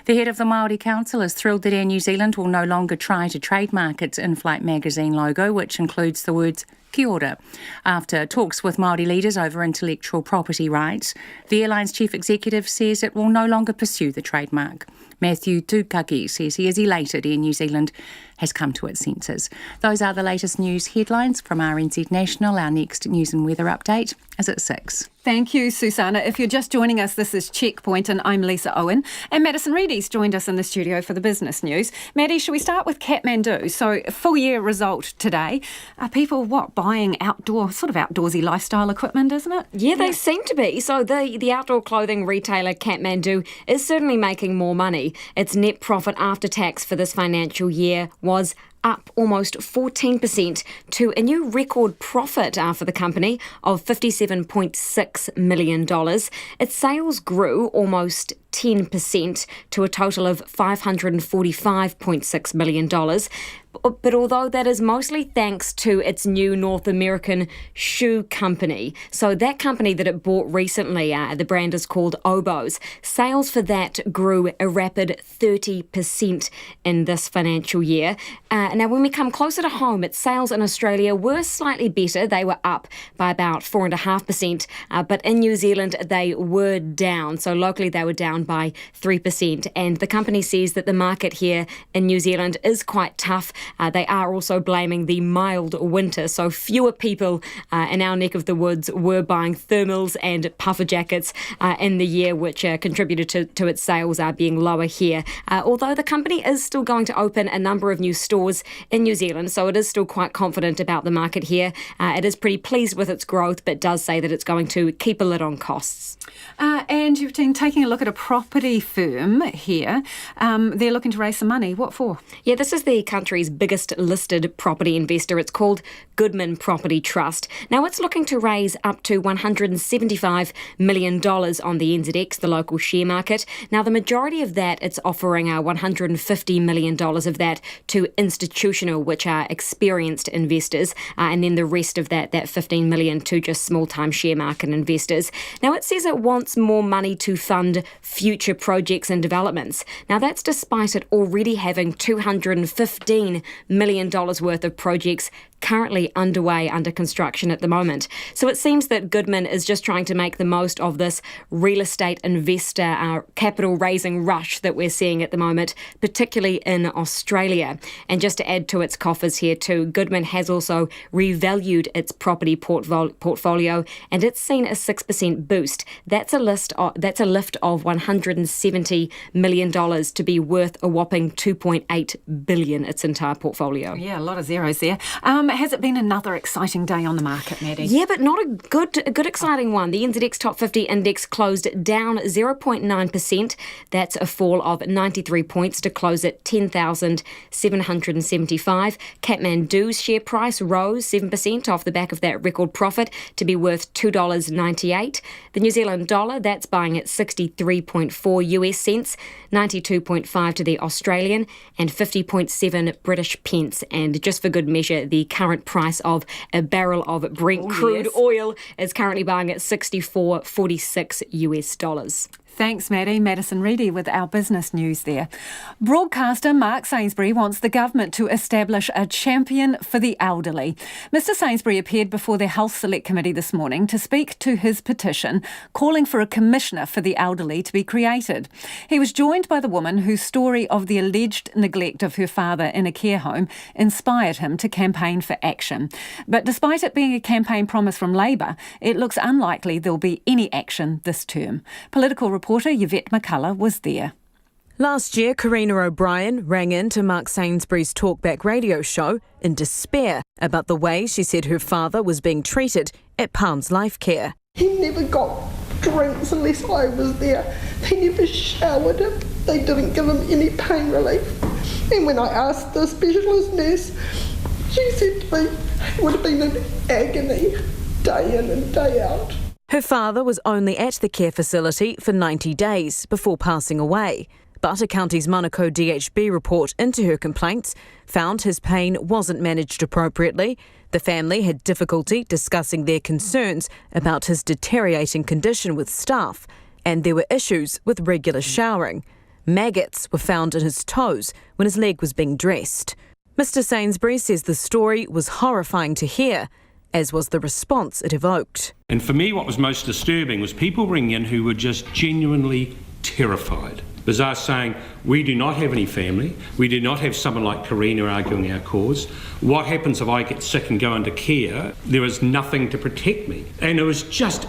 The head of the Māori Council is thrilled that Air New Zealand will no longer try to trademark its in-flight magazine logo, which includes the words Kia ora. After talks with Māori leaders over intellectual property rights, the airline's chief executive says it will no longer pursue the trademark. Matthew Tukaki says he is elated Air New Zealand has come to its senses. Those are the latest news headlines from RNZ National. Our next news and weather update is at 6. Thank you, Susanna. If you're just joining us, this is Checkpoint and I'm Lisa Owen. And Madison Reedy's joined us in the studio for the business news. Maddie, shall we start with Kathmandu? So, full year result today. Are people, buying outdoorsy lifestyle equipment, isn't it? Yeah, they seem to be. So the outdoor clothing retailer Kathmandu is certainly making more money. Its net profit after tax for this financial year was up almost 14% to a new record profit for the company of $57.6 million. Its sales grew almost 10% to a total of $545.6 million. But although that is mostly thanks to its new North American shoe company, so that company that it bought recently, the brand is called Oboz, sales for that grew a rapid 30% in this financial year. Now, when we come closer to home, its sales in Australia were slightly better. They were up by about 4.5%, but in New Zealand they were down. So locally they were down by 3%. And the company says that the market here in New Zealand is quite tough. They are also blaming the mild winter, so fewer people in our neck of the woods were buying thermals and puffer jackets in the year, which contributed to its sales being lower here. Although the company is still going to open a number of new stores in New Zealand, so it is still quite confident about the market here. It is pretty pleased with its growth, but does say that it's going to keep a lid on costs. And you've been taking a look at a property firm here. They're looking to raise some money. What for? Yeah, this is the country's biggest listed property investor. It's called Goodman Property Trust. Now, it's looking to raise up to $175 million on the NZX, the local share market. Now, the majority of that, it's offering $150 million of that to institutional, which are experienced investors, and then the rest of that $15 million to just small-time share market investors. Now, it says it wants more money to fund future projects and developments. Now, that's despite it already having $215 million worth of projects currently underway under construction at the moment. So it seems that Goodman is just trying to make the most of this real estate investor capital raising rush that we're seeing at the moment, particularly in Australia. And just to add to its coffers here too, Goodman has also revalued its property portfolio, and it's seen a 6% boost. That's a lift of $170 million to be worth a whopping $2.8 billion, its entire portfolio. Yeah, a lot of zeros there. Has it been another exciting day on the market, Maddie? Yeah, but not a good exciting one. The NZX Top 50 Index closed down 0.9%. That's a fall of 93 points to close at 10,775. Kathmandu's share price rose 7% off the back of that record profit to be worth $2.98. The New Zealand dollar, that's buying at 63.4 US cents, 92.5 to the Australian, and 50.7 British pence. And just for good measure, the current price of a barrel of Brent crude oil is currently buying at $64.46 US dollars. Thanks, Maddie. Madison Reedy with our business news there. Broadcaster Mark Sainsbury wants the government to establish a champion for the elderly. Mr Sainsbury appeared before the Health Select Committee this morning to speak to his petition calling for a commissioner for the elderly to be created. He was joined by the woman whose story of the alleged neglect of her father in a care home inspired him to campaign for action. But despite it being a campaign promise from Labour, it looks unlikely there'll be any action this term. Political reporter Yvette McCullough was there. Last year, Karina O'Brien rang in to Mark Sainsbury's Talkback radio show in despair about the way she said her father was being treated at Palms Life Care. He never got drinks unless I was there. They never showered him. They didn't give him any pain relief. And when I asked the specialist nurse, she said to me it would have been an agony day in and day out. Her father was only at the care facility for 90 days before passing away. But a county's Manukau DHB report into her complaints found his pain wasn't managed appropriately. The family had difficulty discussing their concerns about his deteriorating condition with staff, and there were issues with regular showering. Maggots were found in his toes when his leg was being dressed. Mr Sainsbury says the story was horrifying to hear, as was the response it evoked. And for me, what was most disturbing was people ringing in who were just genuinely terrified. Bizarre saying, we do not have any family, we do not have someone like Karina arguing our cause. What happens if I get sick and go under care? There is nothing to protect me. And it was just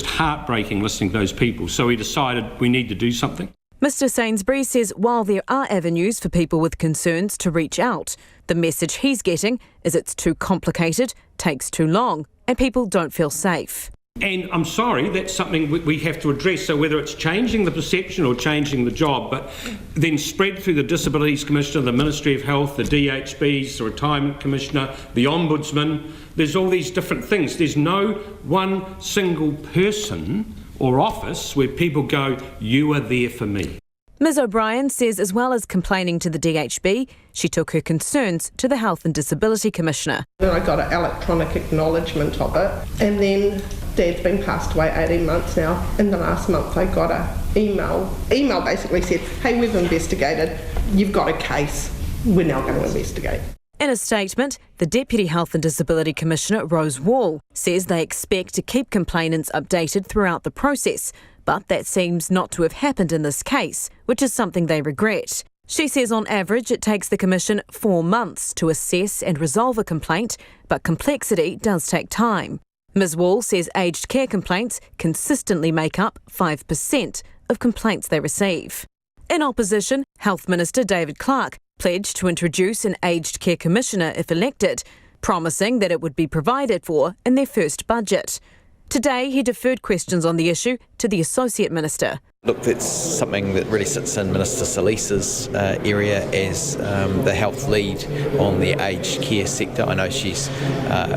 heartbreaking listening to those people. So we decided we need to do something. Mr Sainsbury says while there are avenues for people with concerns to reach out, the message he's getting is it's too complicated, takes too long, and people don't feel safe. And I'm sorry, that's something we have to address. So whether it's changing the perception or changing the job, but then spread through the Disabilities Commissioner, the Ministry of Health, the DHBs, the Retirement Commissioner, the Ombudsman. There's all these different things. There's no one single person or office where people go, you are there for me. Ms O'Brien says as well as complaining to the DHB, she took her concerns to the Health and Disability Commissioner. Then I got an electronic acknowledgement of it, and then Dad's been passed away 18 months now. In the last month I got an email. Email basically said, hey, we've investigated, you've got a case, we're now going to investigate. In a statement, the Deputy Health and Disability Commissioner, Rose Wall, says they expect to keep complainants updated throughout the process, but that seems not to have happened in this case, which is something they regret. She says on average it takes the Commission 4 months to assess and resolve a complaint, but complexity does take time. Ms Wall says aged care complaints consistently make up 5% of complaints they receive. In opposition, Health Minister David Clark pledged to introduce an aged care commissioner if elected, promising that it would be provided for in their first budget. Today, he deferred questions on the issue to the Associate Minister. Look, that's something that really sits in Minister Salisa's area as the health lead on the aged care sector. I know she's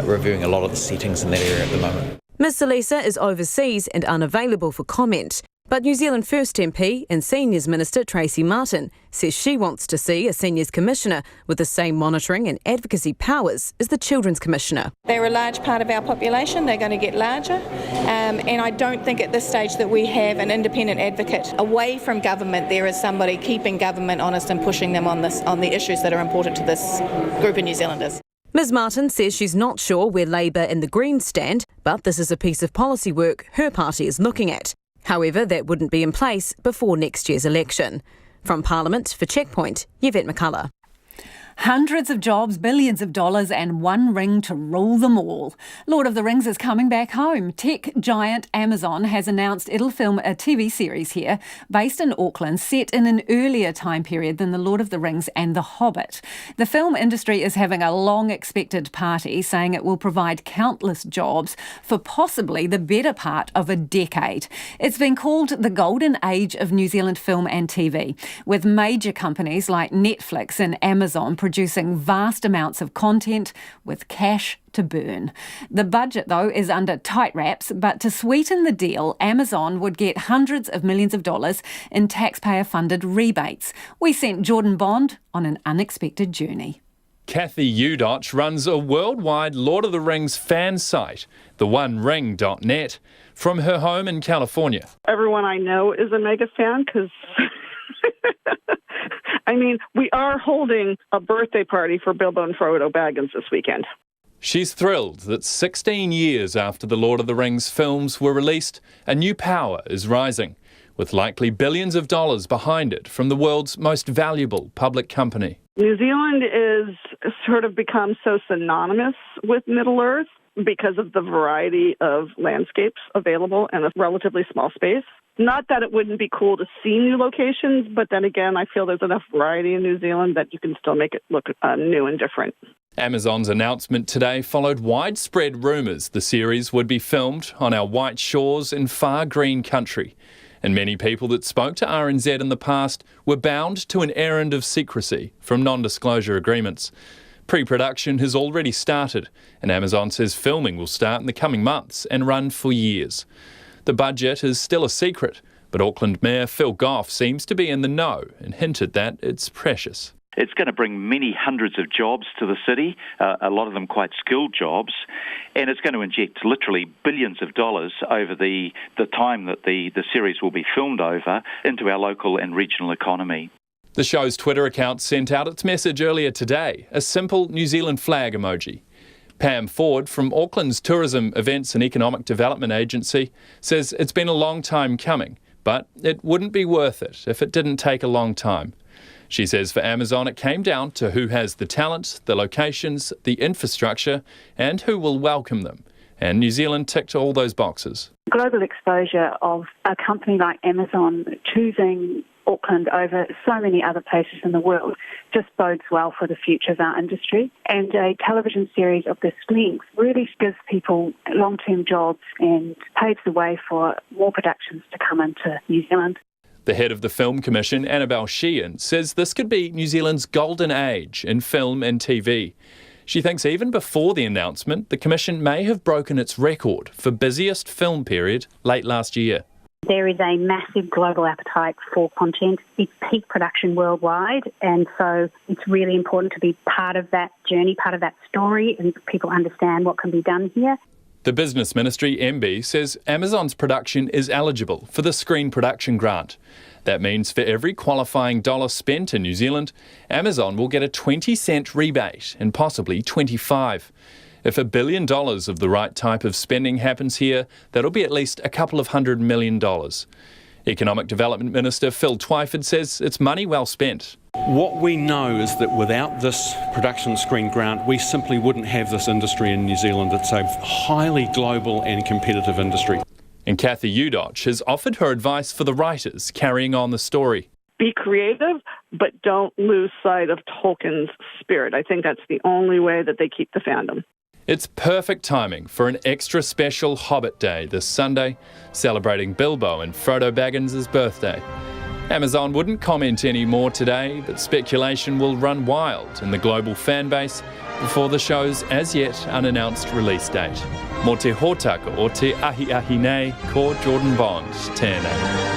reviewing a lot of the settings in that area at the moment. Ms Salisa is overseas and unavailable for comment. But New Zealand First MP and Seniors Minister Tracy Martin says she wants to see a Seniors Commissioner with the same monitoring and advocacy powers as the Children's Commissioner. They're a large part of our population, they're going to get larger, and I don't think at this stage that we have an independent advocate. Away from government, there is somebody keeping government honest and pushing them on the issues that are important to this group of New Zealanders. Ms Martin says she's not sure where Labour and the Greens stand, but this is a piece of policy work her party is looking at. However, that wouldn't be in place before next year's election. From Parliament for Checkpoint, Yvette McCullough. Hundreds of jobs, billions of dollars and one ring to rule them all. Lord of the Rings is coming back home. Tech giant Amazon has announced it'll film a TV series here based in Auckland, set in an earlier time period than The Lord of the Rings and The Hobbit. The film industry is having a long-expected party, saying it will provide countless jobs for possibly the better part of a decade. It's been called the golden age of New Zealand film and TV, with major companies like Netflix and Amazon producing vast amounts of content with cash to burn. The budget, though, is under tight wraps, but to sweeten the deal, Amazon would get hundreds of millions of dollars in taxpayer-funded rebates. We sent Jordan Bond on an unexpected journey. Kathy Udoch runs a worldwide Lord of the Rings fan site, theonering.net, from her home in California. Everyone I know is a mega fan because I mean, we are holding a birthday party for Bilbo and Frodo Baggins this weekend. She's thrilled that 16 years after the Lord of the Rings films were released, a new power is rising, with likely billions of dollars behind it from the world's most valuable public company. New Zealand is sort of become so synonymous with Middle-earth because of the variety of landscapes available in a relatively small space. Not that it wouldn't be cool to see new locations, but then again, I feel there's enough variety in New Zealand that you can still make it look new and different. Amazon's announcement today followed widespread rumours the series would be filmed on our white shores in far green country. And many people that spoke to RNZ in the past were bound to an errand of secrecy from non-disclosure agreements. Pre-production has already started, and Amazon says filming will start in the coming months and run for years. The budget is still a secret, But Auckland Mayor Phil Goff seems to be in the know and hinted that it's precious. It's going to bring many hundreds of jobs to the city, a lot of them quite skilled jobs, and it's going to inject literally billions of dollars over the time that the series will be filmed over into our local and regional economy. The show's Twitter account sent out its message earlier today, a simple New Zealand flag emoji. Pam Ford from Auckland's Tourism, Events and Economic Development Agency says it's been a long time coming, but it wouldn't be worth it if it didn't take a long time. She says for Amazon it came down to who has the talent, the locations, the infrastructure and who will welcome them. And New Zealand ticked all those boxes. Global exposure of a company like Amazon choosing Auckland over so many other places in the world just bodes well for the future of our industry. And a television series of this length really gives people long-term jobs and paves the way for more productions to come into New Zealand. The head of the Film Commission, Annabelle Sheehan, says this could be New Zealand's golden age in film and TV. She thinks even before the announcement, the Commission may have broken its record for busiest film period late last year. There is a massive global appetite for content. It's peak production worldwide, and so it's really important to be part of that journey, part of that story, and people understand what can be done here. The Business Ministry, MB, says Amazon's production is eligible for the Screen Production Grant. That means for every qualifying dollar spent in New Zealand, Amazon will get a 20-cent rebate and possibly 25. If $1 billion of the right type of spending happens here, that'll be at least a couple of $100 million. Economic Development Minister Phil Twyford says it's money well spent. What we know is that without this production screen grant, we simply wouldn't have this industry in New Zealand. It's a highly global and competitive industry. And Kathy Udoch has offered her advice for the writers carrying on the story. Be creative, but don't lose sight of Tolkien's spirit. I think that's the only way that they keep the fandom. It's perfect timing for an extra special Hobbit Day this Sunday, celebrating Bilbo and Frodo Baggins' birthday. Amazon wouldn't comment any more today, but speculation will run wild in the global fan base before the show's as-yet unannounced release date. Mo te hōtaka o te ahi nei, ko Jordan Bond, tēnei.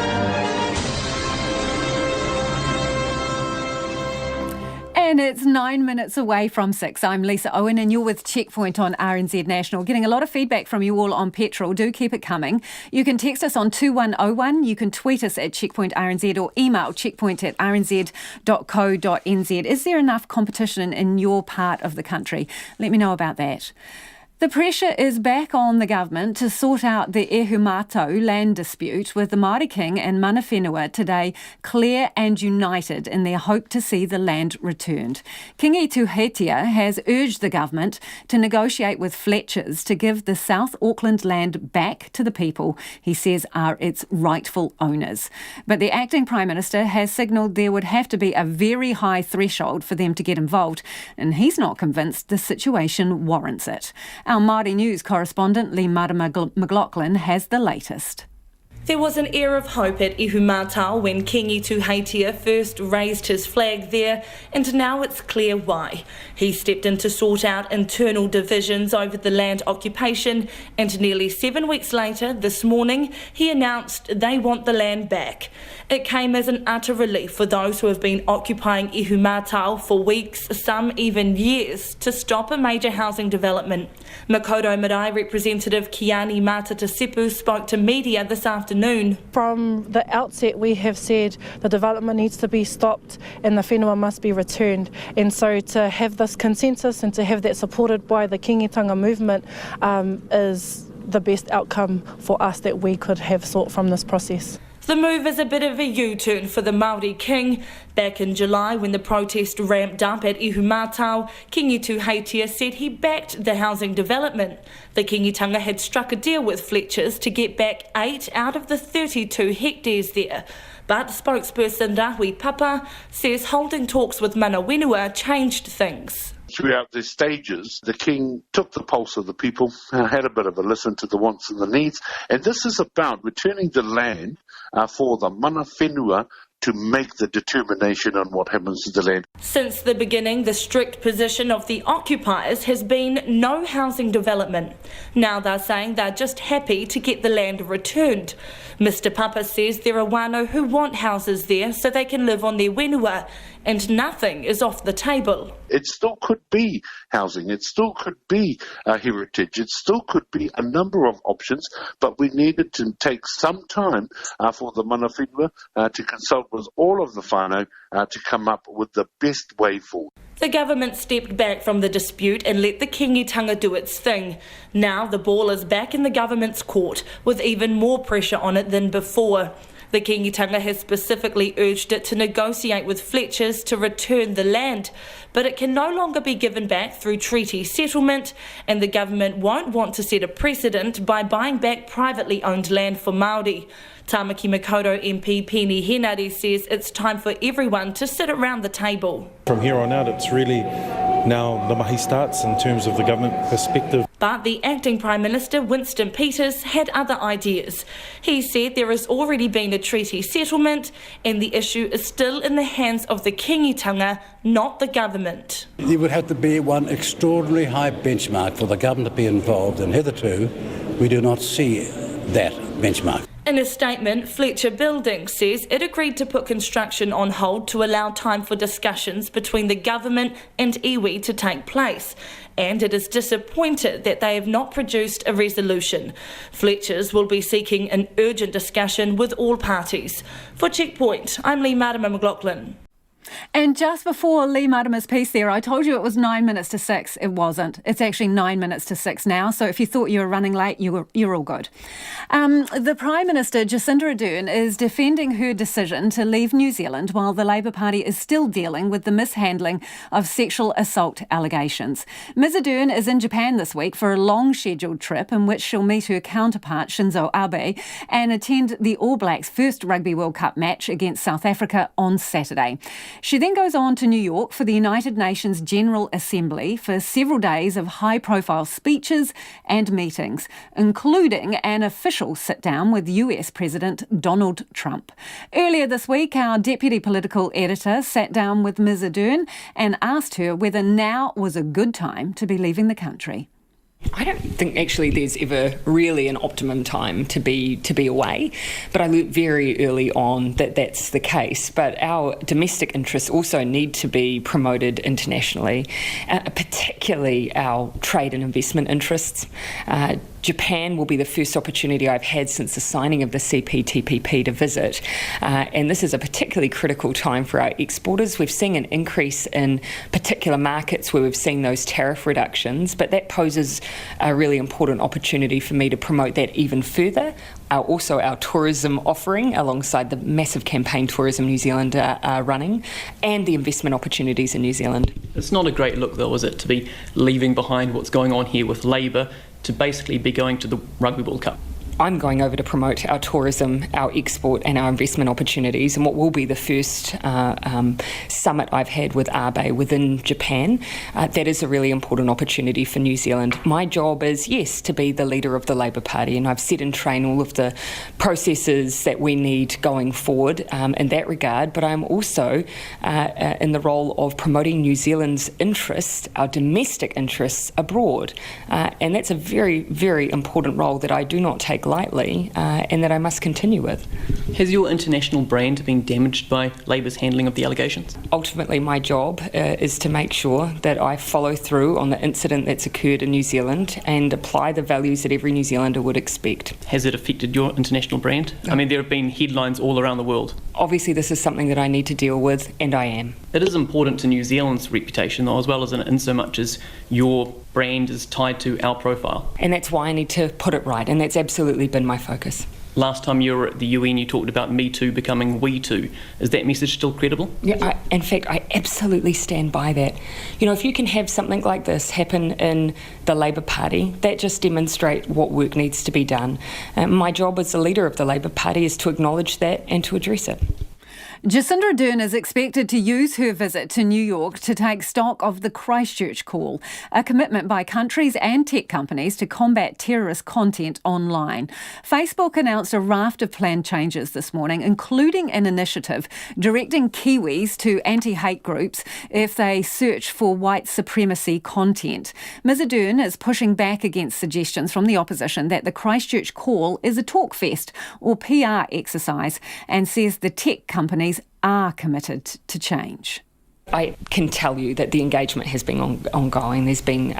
And it's 9 minutes away from 6. I'm Lisa Owen and you're with Checkpoint on RNZ National. Getting a lot of feedback from you all on petrol. Do keep it coming. You can text us on 2101. You can tweet us at Checkpoint RNZ or email checkpoint@rnz.co.nz. Is there enough competition in your part of the country? Let me know about that. The pressure is back on the government to sort out the Ehumātao land dispute, with the Māori King and mana whenua today clear and united in their hope to see the land returned. Kingi Tuheitia has urged the government to negotiate with Fletchers to give the South Auckland land back to the people he says are its rightful owners. But the acting Prime Minister has signalled there would have to be a very high threshold for them to get involved, and he's not convinced the situation warrants it. Our Māori News correspondent Lee Mara McLaughlin has the latest. There was an air of hope at Ehumātao when Kingi Tuheitia first raised his flag there, and now it's clear why. He stepped in to sort out internal divisions over the land occupation, and nearly 7 weeks later, this morning, he announced they want the land back. It came as an utter relief for those who have been occupying Ehumātao for weeks, some even years, to stop a major housing development. Makaurau Marae representative Kiani Matatasepu spoke to media this afternoon. From the outset, we have said the development needs to be stopped and the whenua must be returned. And so to have this consensus and to have that supported by the kingitanga movement is the best outcome for us that we could have sought from this process. The move is a bit of a U-turn for the Māori King. Back in July, when the protest ramped up at Ehumātao, Kingi Tuheitia said he backed the housing development. The kingitanga had struck a deal with Fletchers to get back 8 out of the 32 hectares there. But spokesperson Rahui Papa says holding talks with mana whenua changed things. Throughout the stages, the King took the pulse of the people, had a bit of a listen to the wants and the needs, and this is about returning the land for the mana whenua to make the determination on what happens to the land. Since the beginning, the strict position of the occupiers has been no housing development. Now they're saying they're just happy to get the land returned. Mr Papa says there are wānau who want houses there so they can live on their whenua, and nothing is off the table. It still could be housing, it still could be heritage, it still could be a number of options, but we needed to take some time for the mana whenua to consult with all of the whānau to come up with the best way forward. The government stepped back from the dispute and let the kingitanga do its thing. Now the ball is back in the government's court, with even more pressure on it than before. The kingitanga has specifically urged it to negotiate with Fletchers to return the land, but it can no longer be given back through treaty settlement, and the government won't want to set a precedent by buying back privately owned land for Māori. Tāmaki Makaurau MP Penny Henare says it's time for everyone to sit around the table. From here on out, it's really now the mahi starts in terms of the government perspective. But the acting Prime Minister, Winston Peters, had other ideas. He said there has already been a treaty settlement and the issue is still in the hands of the kingitanga, not the government. There would have to be one extraordinary high benchmark for the government to be involved, and hitherto we do not see that benchmark. In a statement, Fletcher Building says it agreed to put construction on hold to allow time for discussions between the government and iwi to take place, and it is disappointed that they have not produced a resolution. Fletchers will be seeking an urgent discussion with all parties. For Checkpoint, I'm Lee Marama McLaughlin. And just before Lee Marama's piece there, I told you it was 9 minutes to 6. It wasn't. It's actually 9 minutes to 6 now. So if you thought you were running late, you're all good. The Prime Minister, Jacinda Ardern, is defending her decision to leave New Zealand while the Labour Party is still dealing with the mishandling of sexual assault allegations. Ms Ardern is in Japan this week for a long scheduled trip in which she'll meet her counterpart Shinzo Abe and attend the All Blacks' first Rugby World Cup match against South Africa on Saturday. She then goes on to New York for the United Nations General Assembly for several days of high-profile speeches and meetings, including an official sit-down with US President Donald Trump. Earlier this week, our deputy political editor sat down with Ms Ardern and asked her whether now was a good time to be leaving the country. I don't think actually there's ever really an optimum time to be away, but I learnt very early on that that's the case. But our domestic interests also need to be promoted internationally, particularly our trade and investment interests. Japan will be the first opportunity I've had since the signing of the CPTPP to visit, and this is a particularly critical time for our exporters. We've seen an increase in particular markets where we've seen those tariff reductions, but that poses a really important opportunity for me to promote that even further. Also our tourism offering alongside the massive campaign Tourism New Zealand are running, and the investment opportunities in New Zealand. It's not a great look though, is it, to be leaving behind what's going on here with Labour to basically be going to the Rugby World Cup? I'm going over to promote our tourism, our export and our investment opportunities, and what will be the first summit I've had with Abe within Japan. That is a really important opportunity for New Zealand. My job is, yes, to be the leader of the Labour Party, and I've set and trained all of the processes that we need going forward in that regard, but I'm also in the role of promoting New Zealand's interests, our domestic interests abroad, and that's a very, very important role that I do not take lightly and that I must continue with. Has your international brand been damaged by Labour's handling of the allegations? Ultimately, my job is to make sure that I follow through on the incident that's occurred in New Zealand and apply the values that every New Zealander would expect. Has it affected your international brand? I mean, there have been headlines all around the world. Obviously, this is something that I need to deal with, and I am. It is important to New Zealand's reputation, though, as well as in so much as your brand is tied to our profile. And that's why I need to put it right, and that's absolutely been my focus. Last time you were at the UN, you talked about Me Too becoming We Too. Is that message still credible? Yeah, in fact, I absolutely stand by that. You know, if you can have something like this happen in the Labour Party, that just demonstrates what work needs to be done. My job as the leader of the Labour Party is to acknowledge that and to address it. Jacinda Ardern is expected to use her visit to New York to take stock of the Christchurch call, a commitment by countries and tech companies to combat terrorist content online. Facebook announced a raft of planned changes this morning, including an initiative directing Kiwis to anti-hate groups if they search for white supremacy content. Ms Ardern is pushing back against suggestions from the opposition that the Christchurch call is a talk fest or PR exercise, and says the tech companies are committed to change. I can tell you that the engagement has been ongoing. There's been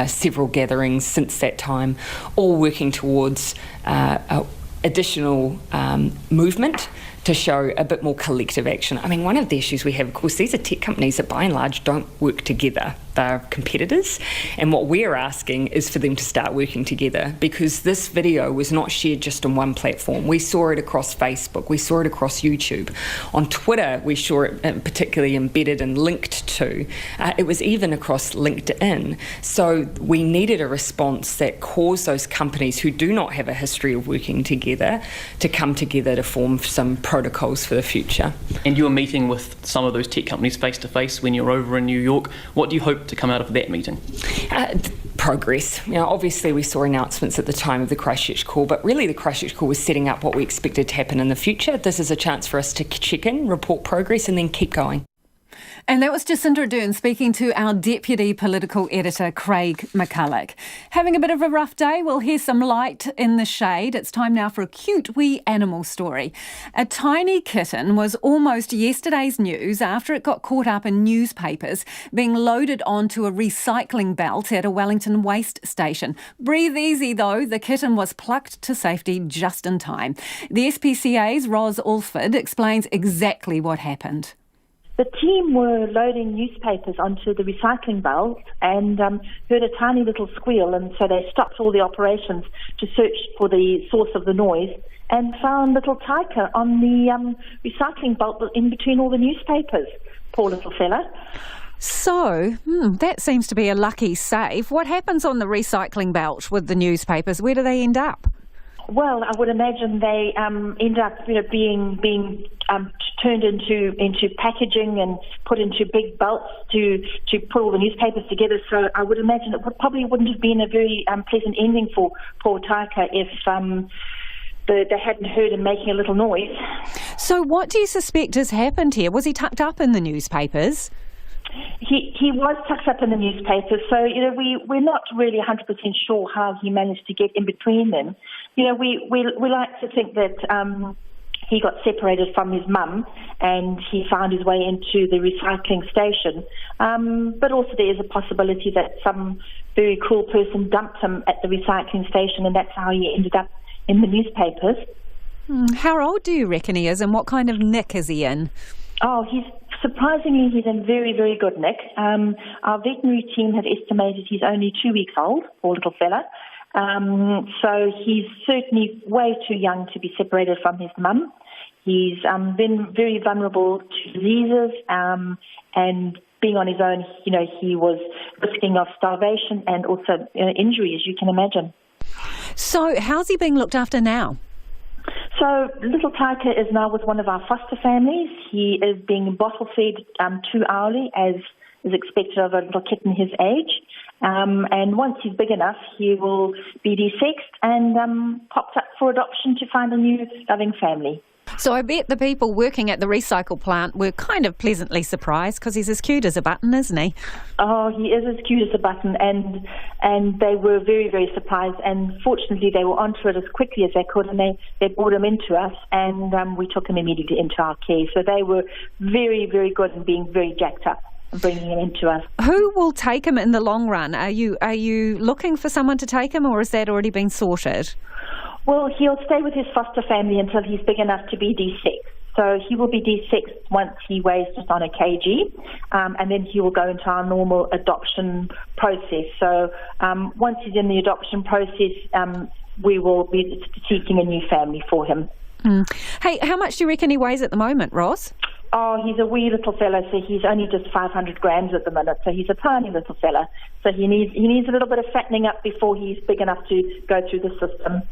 several gatherings since that time, all working towards additional movement to show a bit more collective action. I mean, one of the issues we have, of course, these are tech companies that by and large don't work together. They're competitors, and what we're asking is for them to start working together, because this video was not shared just on one platform. We saw it across Facebook, we saw it across YouTube. On Twitter, we saw it particularly embedded and linked to. It was even across LinkedIn. So we needed a response that caused those companies who do not have a history of working together to come together to form some protocols for the future. And you're meeting with some of those tech companies face to face when you're over in New York. What do you hope to come out of that meeting? Progress. Obviously we saw announcements at the time of the Christchurch call, but really the Christchurch call was setting up what we expected to happen in the future. This is a chance for us to check in, report progress, and then keep going. And that was Jacinda Ardern speaking to our Deputy Political Editor, Craig McCulloch. Having a bit of a rough day? Well, here's some light in the shade. It's time now for a cute wee animal story. A tiny kitten was almost yesterday's news after it got caught up in newspapers being loaded onto a recycling belt at a Wellington waste station. Breathe easy, though. The kitten was plucked to safety just in time. The SPCA's Ros Alford explains exactly what happened. The team were loading newspapers onto the recycling belt and heard a tiny little squeal, and so they stopped all the operations to search for the source of the noise and found little Taika on the recycling belt in between all the newspapers. Poor little fella. So, that seems to be a lucky save. What happens on the recycling belt with the newspapers? Where do they end up? Well, I would imagine they end up, being turned into packaging and put into big belts to put all the newspapers together. So I would imagine it probably wouldn't have been a very pleasant ending for poor Taika if they hadn't heard him making a little noise. So what do you suspect has happened here? Was he tucked up in the newspapers? He was tucked up in the newspapers, so we're not really 100% sure how he managed to get in between them. We like to think that he got separated from his mum and he found his way into the recycling station. But also there is a possibility that some very cruel person dumped him at the recycling station, and that's how he ended up in the newspapers. How old do you reckon he is, and what kind of nick is he in? Oh, surprisingly, he's in very, very good nick. Our veterinary team had estimated he's only 2 weeks old, poor little fella. So he's certainly way too young to be separated from his mum. He's been very vulnerable to diseases, and being on his own, he was risking of starvation and also injury, as you can imagine. So how's he being looked after now? So little Taika is now with one of our foster families. He is being bottle fed 2 hourly, as is expected of a little kitten his age. And once he's big enough, he will be desexed and popped up for adoption to find a new loving family. So I bet the people working at the recycle plant were kind of pleasantly surprised, because he's as cute as a button, isn't he? Oh, he is as cute as a button, and they were very, very surprised. And fortunately, they were onto it as quickly as they could, and they brought him into us, and we took him immediately into our care. So they were very, very good in being very jacked up and bringing him into us. Who will take him in the long run? Are you looking for someone to take him, or has that already been sorted? Well, he'll stay with his foster family until he's big enough to be desexed. So he will be desexed once he weighs just on a kg, and then he will go into our normal adoption process. So once he's in the adoption process, we will be seeking a new family for him. Hey, how much do you reckon he weighs at the moment, Ross? Oh, he's a wee little fella, so he's only just 500 grams at the minute, so he's a tiny little fella. So he needs a little bit of fattening up before he's big enough to go through the system.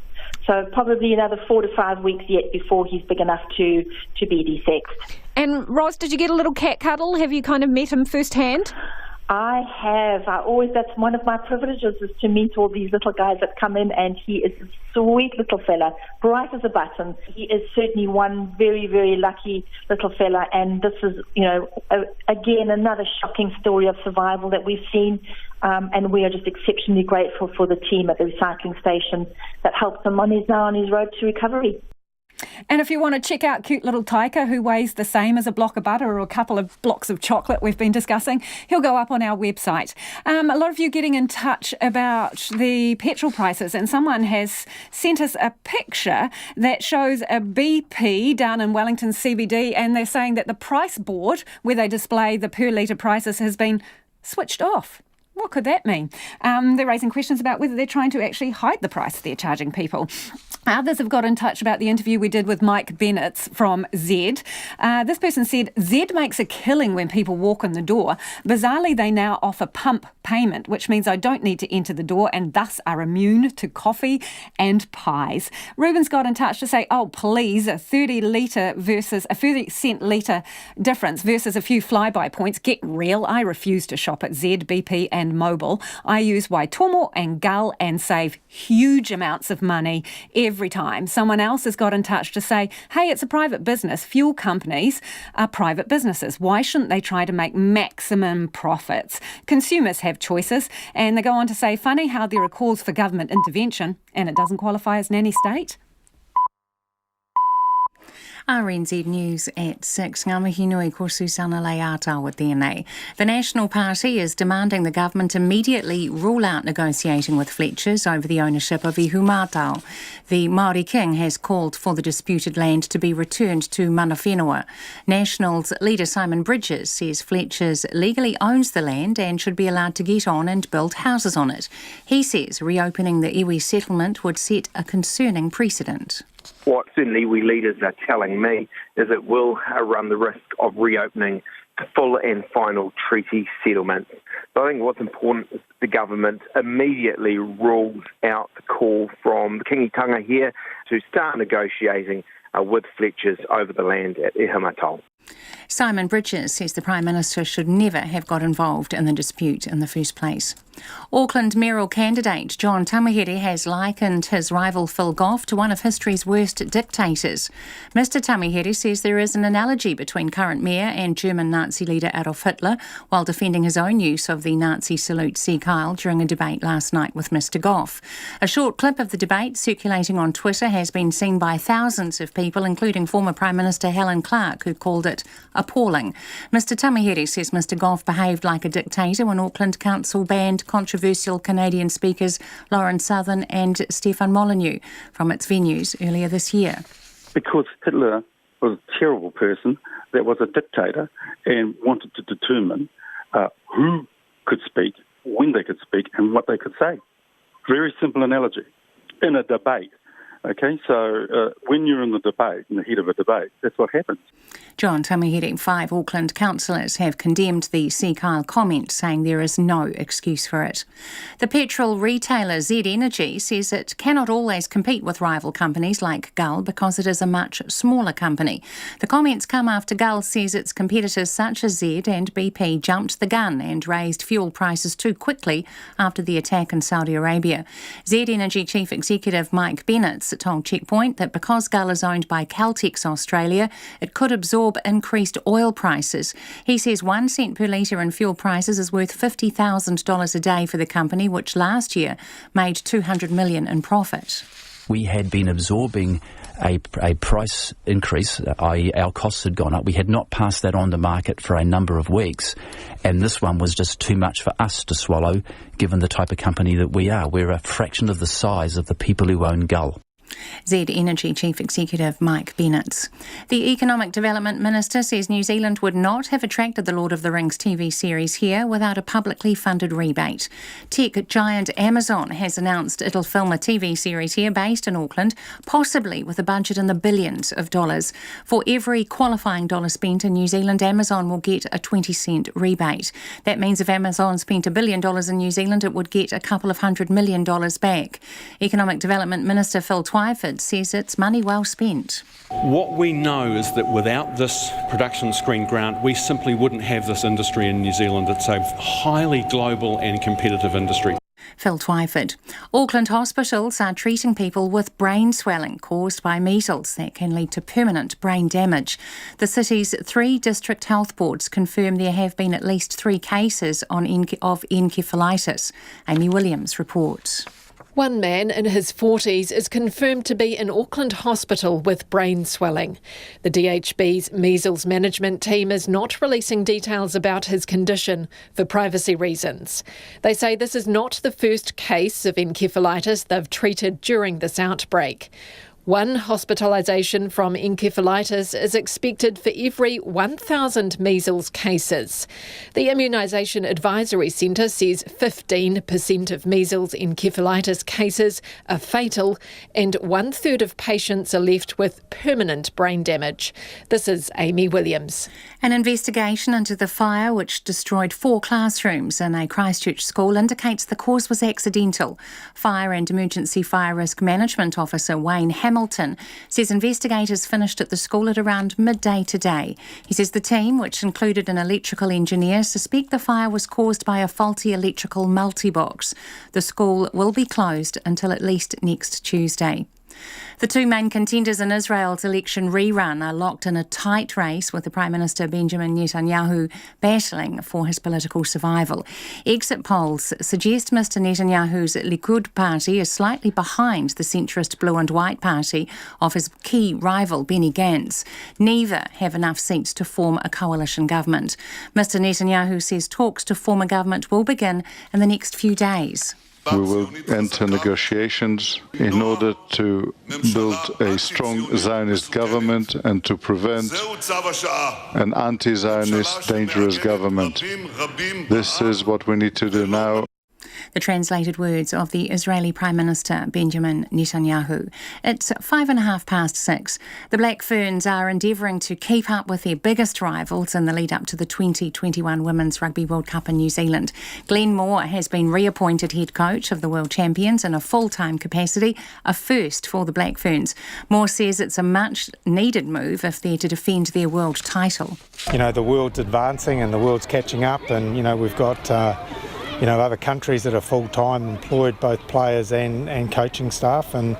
So probably another 4 to 5 weeks yet before he's big enough to be desexed. And Ros, did you get a little cat cuddle? Have you kind of met him firsthand? I have. That's one of my privileges, is to meet all these little guys that come in, and he is a sweet little fella, bright as a button. He is certainly one very, very lucky little fella, and this is, again, another shocking story of survival that we've seen, and we are just exceptionally grateful for the team at the recycling station that helped him now on his road to recovery. And if you want to check out cute little Taika, who weighs the same as a block of butter or a couple of blocks of chocolate we've been discussing, he'll go up on our website. A lot of you getting in touch about the petrol prices, and someone has sent us a picture that shows a BP down in Wellington CBD, and they're saying that the price board where they display the per litre prices has been switched off. What could that mean? They're raising questions about whether they're trying to actually hide the price they're charging people. Others have got in touch about the interview we did with Mike Bennett from Z. This person said, Z makes a killing when people walk in the door. Bizarrely, they now offer pump payment, which means I don't need to enter the door and thus are immune to coffee and pies. Ruben's got in touch to say, oh, please, a 30 cent litre difference versus a few flyby points. Get real. I refuse to shop at Z, BP and Mobil. I use Waitomo and Gull and save huge amounts of money every time. Someone else has got in touch to say, hey, it's a private business. Fuel companies are private businesses. Why shouldn't they try to make maximum profits? Consumers have choices. And they go on to say, funny how there are calls for government intervention and it doesn't qualify as nanny state. RNZ News at 6. Ngā mihi nui ko Susana Leata with DNA. The National Party is demanding the government immediately rule out negotiating with Fletchers over the ownership of Ihu Mātao. The Māori King has called for the disputed land to be returned to mana whenua. Nationals leader Simon Bridges says Fletchers legally owns the land and should be allowed to get on and build houses on it. He says reopening the iwi settlement would set a concerning precedent. What certainly iwi leaders are telling me is it will run the risk of reopening full and final treaty settlements. So I think what's important is the government immediately rules out the call from the kingitanga here to start negotiating with Fletchers over the land at Ihu Mātao. Simon Bridges says the Prime Minister should never have got involved in the dispute in the first place. Auckland mayoral candidate John Tamihere has likened his rival Phil Goff to one of history's worst dictators. Mr Tamihere says there is an analogy between current mayor and German Nazi leader Adolf Hitler, while defending his own use of the Nazi salute Sieg Heil during a debate last night with Mr Goff. A short clip of the debate circulating on Twitter has been seen by thousands of people, including former Prime Minister Helen Clark, who called it appalling. Mr Tamihere says Mr Goff behaved like a dictator when Auckland Council banned controversial Canadian speakers Lauren Southern and Stefan Molyneux from its venues earlier this year. Because Hitler was a terrible person that was a dictator and wanted to determine who could speak, when they could speak and what they could say. Very simple analogy. In a debate. Okay, so when you're in the debate, in the heat of a debate, that's what happens. John Tamihere, 5 Auckland councillors have condemned the Sieg Heil comment, saying there is no excuse for it. The petrol retailer Z Energy says it cannot always compete with rival companies like Gull because it is a much smaller company. The comments come after Gull says its competitors such as Z and BP jumped the gun and raised fuel prices too quickly after the attack in Saudi Arabia. Z Energy Chief Executive Mike Bennett told Checkpoint that because Gull is owned by Caltex Australia, it could absorb increased oil prices. He says 1 cent per litre in fuel prices is worth $50,000 a day for the company, which last year made $200 million in profit. We had been absorbing a price increase, i.e. our costs had gone up. We had not passed that on to market for a number of weeks, and this one was just too much for us to swallow, given the type of company that we are. We're a fraction of the size of the people who own Gull. Z Energy Chief Executive Mike Bennett. The Economic Development Minister says New Zealand would not have attracted the Lord of the Rings TV series here without a publicly funded rebate. Tech giant Amazon has announced it'll film a TV series here based in Auckland, possibly with a budget in the billions of dollars. For every qualifying dollar spent in New Zealand, Amazon will get a 20-cent rebate. That means if Amazon spent $1 billion in New Zealand, it would get a couple of $100 million back. Economic Development Minister Phil Twyford says it's money well spent. What we know is that without this production screen grant, we simply wouldn't have this industry in New Zealand. It's a highly global and competitive industry. Phil Twyford. Auckland hospitals are treating people with brain swelling caused by measles that can lead to permanent brain damage. The city's 3 district health boards confirm there have been at least 3 cases of encephalitis. Amy Williams reports. One man in his 40s is confirmed to be in Auckland hospital with brain swelling. The DHB's measles management team is not releasing details about his condition for privacy reasons. They say this is not the first case of encephalitis they've treated during this outbreak. 1 hospitalisation from encephalitis is expected for every 1,000 measles cases. The Immunisation Advisory Centre says 15% of measles encephalitis cases are fatal and 1/3 of patients are left with permanent brain damage. This is Amy Williams. An investigation into the fire which destroyed 4 classrooms in a Christchurch school indicates the cause was accidental. Fire and Emergency Fire Risk Management Officer Wayne Hamilton says investigators finished at the school at around midday today. He says the team, which included an electrical engineer, suspect the fire was caused by a faulty electrical multi-box. The school will be closed until at least next Tuesday. The 2 main contenders in Israel's election rerun are locked in a tight race, with the Prime Minister Benjamin Netanyahu battling for his political survival. Exit polls suggest Mr Netanyahu's Likud party is slightly behind the centrist Blue and White party of his key rival Benny Gantz. Neither have enough seats to form a coalition government. Mr Netanyahu says talks to form a government will begin in the next few days. We will enter negotiations in order to build a strong Zionist government and to prevent an anti-Zionist dangerous government. This is what we need to do now. The translated words of the Israeli Prime Minister Benjamin Netanyahu. It's 6:05. The Black Ferns are endeavouring to keep up with their biggest rivals in the lead up to the 2021 Women's Rugby World Cup in New Zealand. Glenn Moore has been reappointed head coach of the World Champions in a full-time capacity, a first for the Black Ferns. Moore says it's a much needed move if they're to defend their world title. You know, the world's advancing and the world's catching up, and, you know, we've got other countries that are full-time employed, both players and coaching staff, and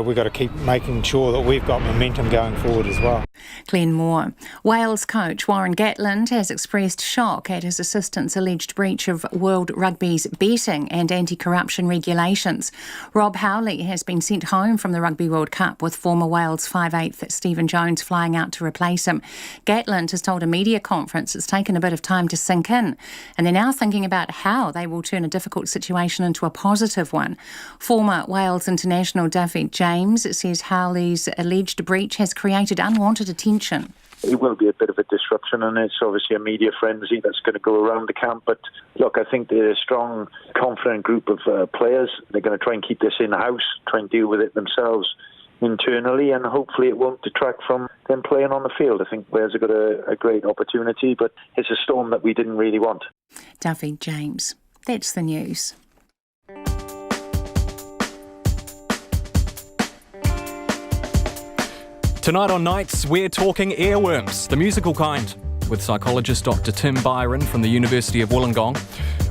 we've got to keep making sure that we've got momentum going forward as well. Glenn Moore. Wales coach Warren Gatland has expressed shock at his assistant's alleged breach of World Rugby's betting and anti-corruption regulations. Rob Howley has been sent home from the Rugby World Cup, with former Wales 5/8 Stephen Jones flying out to replace him. Gatland has told a media conference it's taken a bit of time to sink in, and they're now thinking about how they will turn a difficult situation into a positive one. Former Wales international David James says Howley's alleged breach has created unwanted attention. It will be a bit of a disruption, and it's obviously a media frenzy that's going to go around the camp. But look, I think they're a strong, confident group of players. They're going to try and keep this in-house, try and deal with it themselves internally, and hopefully it won't detract from them playing on the field. I think Wales have got a great opportunity, but it's a storm that we didn't really want. David James. That's the news. Tonight on Nights, we're talking earworms, the musical kind, with psychologist Dr. Tim Byron from the University of Wollongong.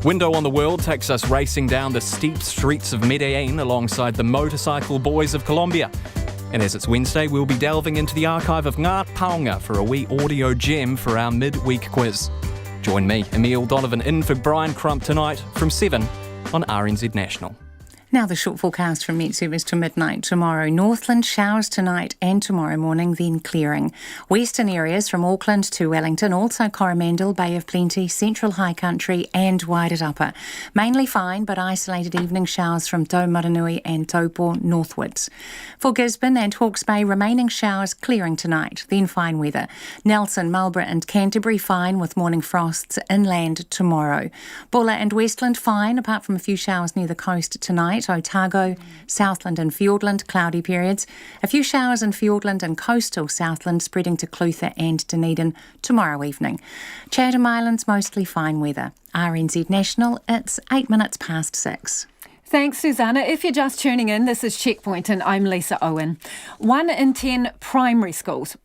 Window on the World takes us racing down the steep streets of Medellin alongside the Motorcycle Boys of Colombia. And as it's Wednesday, we'll be delving into the archive of Ngā Paonga for a wee audio gem for our midweek quiz. Join me, Emile Donovan, in for Brian Crump tonight from 7 on RNZ National. Now the short forecast from Met Service to midnight tomorrow. Northland showers tonight and tomorrow morning, then clearing. Western areas from Auckland to Wellington, also Coromandel, Bay of Plenty, Central High Country and Wairarapa. Mainly fine, but isolated evening showers from Taumaranui and Taupo northwards. For Gisborne and Hawke's Bay, remaining showers clearing tonight, then fine weather. Nelson, Marlborough and Canterbury fine with morning frosts inland tomorrow. Bulla and Westland fine, apart from a few showers near the coast tonight. Otago, Southland and Fiordland, cloudy periods. A few showers in Fiordland and coastal Southland, spreading to Clutha and Dunedin tomorrow evening. Chatham Islands, mostly fine weather. RNZ National, it's 8 minutes past 6. Thanks, Susanna. If you're just tuning in, this is Checkpoint and I'm Lisa Owen. 1 in 10 primary schools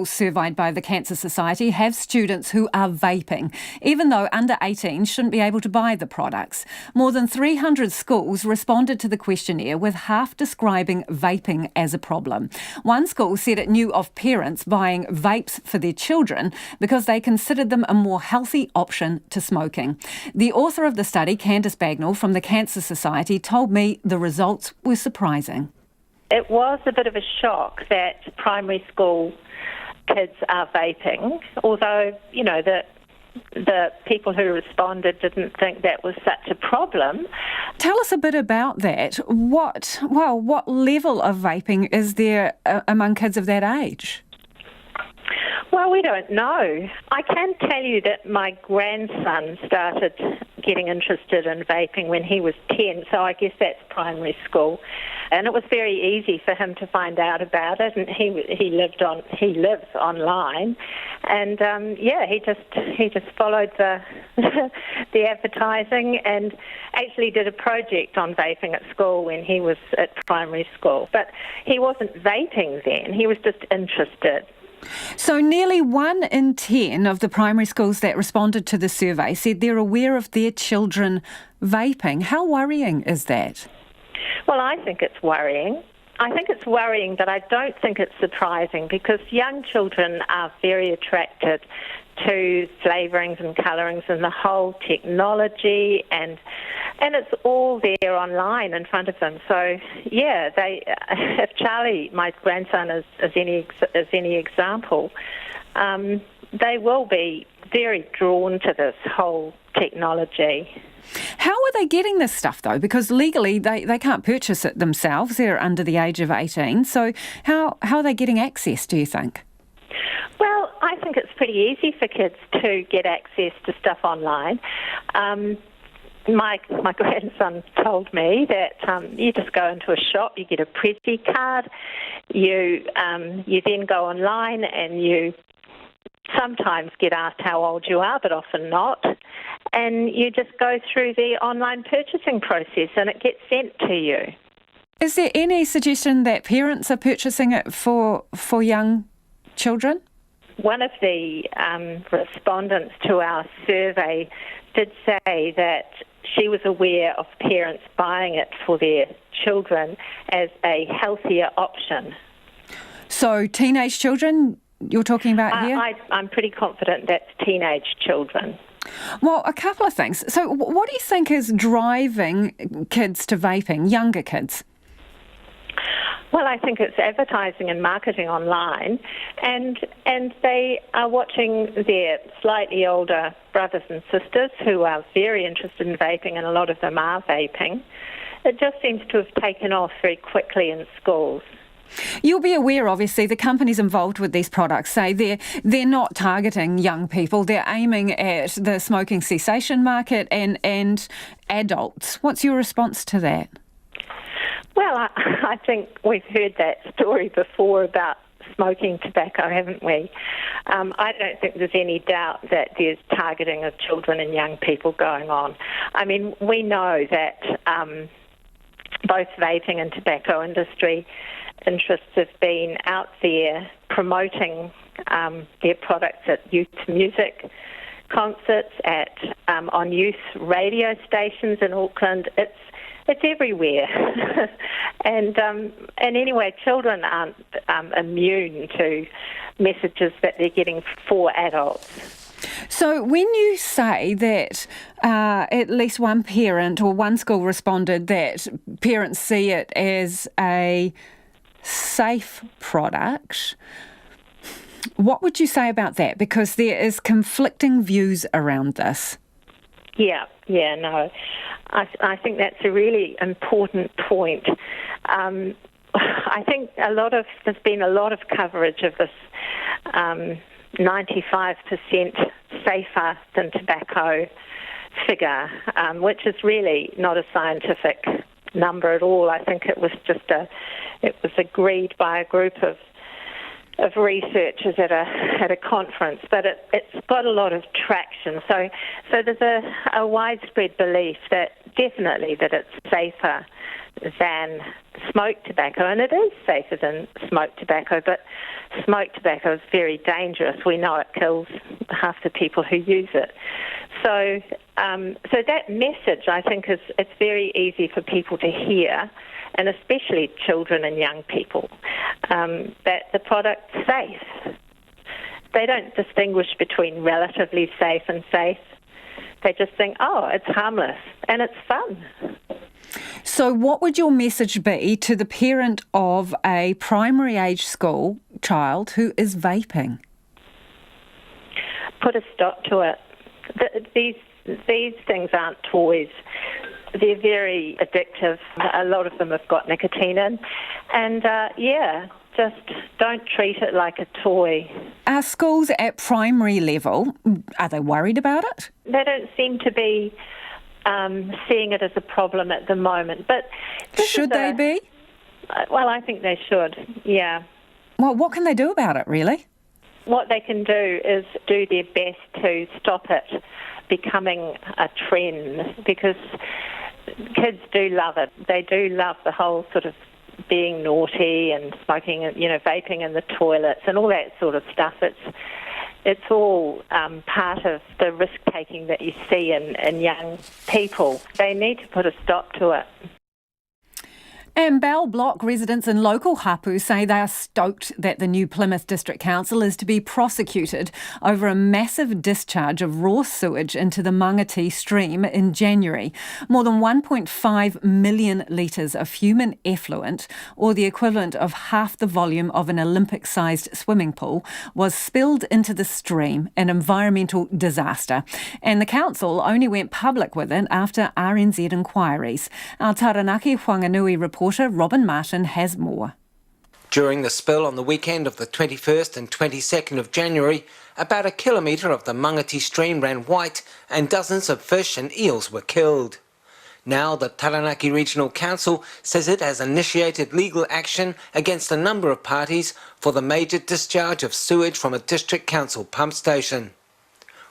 surveyed by the Cancer Society have students who are vaping, even though under 18 shouldn't be able to buy the products. More than 300 schools responded to the questionnaire, with half describing vaping as a problem. One school said it knew of parents buying vapes for their children because they considered them a more healthy option to smoking. The author of the study, Candice Bagnall from the Cancer Society, told me the results were surprising. It was a bit of a shock that primary school kids are vaping, although, you know, the people who responded didn't think that was such a problem. Tell us a bit about that. What level of vaping is there among kids of that age? Well, we don't know. I can tell you that my grandson started getting interested in vaping when he was 10, so I guess that's primary school. And it was very easy for him to find out about it, and he lives online, and he just followed the the advertising and actually did a project on vaping at school when he was at primary school. But he wasn't vaping then; he was just interested. So nearly 1 in 10 of the primary schools that responded to the survey said they're aware of their children vaping. How worrying is that? Well, I think it's worrying. I think it's worrying, but I don't think it's surprising, because young children are very attracted to flavourings and colourings and the whole technology, and it's all there online in front of them. So, yeah, if Charlie, my grandson, is any example, they will be very drawn to this whole technology. How are they getting this stuff, though? Because legally they can't purchase it themselves. They're under the age of 18. So how are they getting access, do you think? Well, I think it's pretty easy for kids to get access to stuff online. My grandson told me that you just go into a shop, you get a Prezi card, you then go online and you sometimes get asked how old you are, but often not, and you just go through the online purchasing process and it gets sent to you. Is there any suggestion that parents are purchasing it for young children? One of the respondents to our survey did say that she was aware of parents buying it for their children as a healthier option. So teenage children you're talking about here? I'm pretty confident that's teenage children. Well, a couple of things. So what do you think is driving kids to vaping, younger kids? Well, I think it's advertising and marketing online, and they are watching their slightly older brothers and sisters who are very interested in vaping, and a lot of them are vaping. It just seems to have taken off very quickly in schools. You'll be aware, obviously, the companies involved with these products say they're not targeting young people. They're aiming at the smoking cessation market and adults. What's your response to that? Well, I think we've heard that story before about smoking tobacco, haven't we? I don't think there's any doubt that there's targeting of children and young people going on. I mean, we know that both vaping and tobacco industry interests have been out there promoting their products at youth music concerts, on youth radio stations in Auckland. It's everywhere, and anyway, children aren't immune to messages that they're getting for adults. So when you say that at least one parent or one school responded that parents see it as a safe product, what would you say about that? Because there is conflicting views around this. I think that's a really important point. I think there's been a lot of coverage of this 95% safer than tobacco figure, which is really not a scientific number at all. I think it was agreed by a group of researchers at a conference, but it's got a lot of traction. So there's a widespread belief that definitely that it's safer than smoked tobacco, and it is safer than smoked tobacco, but smoked tobacco is very dangerous. We know it kills half the people who use it. So that message, I think, it's very easy for people to hear, and especially children and young people, that the product's safe. They don't distinguish between relatively safe and safe. They just think, oh, it's harmless and it's fun. So what would your message be to the parent of a primary age school child who is vaping? Put a stop to it. These things aren't toys. They're very addictive. A lot of them have got nicotine in. And, just don't treat it like a toy. Are schools at primary level, are they worried about it? They don't seem to be seeing it as a problem at the moment. But should they be? Well, I think they should, yeah. Well, what can they do about it, really? What they can do is do their best to stop it becoming a trend, because kids do love it. They do love the whole sort of being naughty and smoking, vaping in the toilets and all that sort of stuff. It's all part of the risk-taking that you see in young people. They need to put a stop to it. And Bell Block residents in local hapu say they are stoked that the new Plymouth District Council is to be prosecuted over a massive discharge of raw sewage into the Mangati stream in January. More than 1.5 million litres of human effluent, or the equivalent of half the volume of an Olympic-sized swimming pool, was spilled into the stream, an environmental disaster. And the council only went public with it after RNZ inquiries. Our Taranaki Whanganui reporter Robin Martin has more. During the spill on the weekend of the 21st and 22nd of January, about a kilometre of the Mangati stream ran white and dozens of fish and eels were killed. Now the Taranaki Regional Council says it has initiated legal action against a number of parties for the major discharge of sewage from a district council pump station.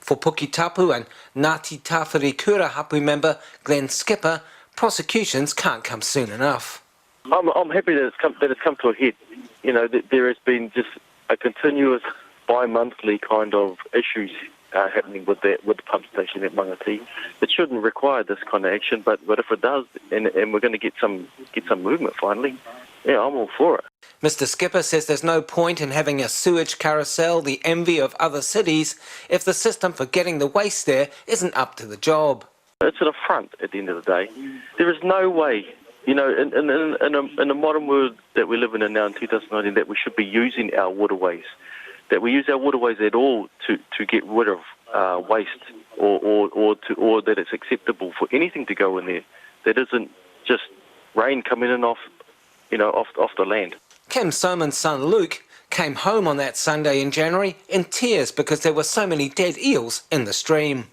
For Pukitapu and Ngāti Tāwhiri Kura Hapu member Glenn Skipper, prosecutions can't come soon enough. I'm happy that it's come to a head. There has been just a continuous bi-monthly kind of issues happening with the pump station at Mangati. It shouldn't require this kind of action, but if it does, and we're going to get some movement finally, yeah, I'm all for it. Mr. Skipper says there's no point in having a sewage carousel, the envy of other cities, if the system for getting the waste there isn't up to the job. It's an affront at the end of the day. There is no way, in the modern world that we live in now in 2019, that we should be using our waterways, that we use our waterways at all to get rid of waste, or that it's acceptable for anything to go in there that isn't just rain coming in off the land. Kim Soman's son Luke came home on that Sunday in January in tears because there were so many dead eels in the stream.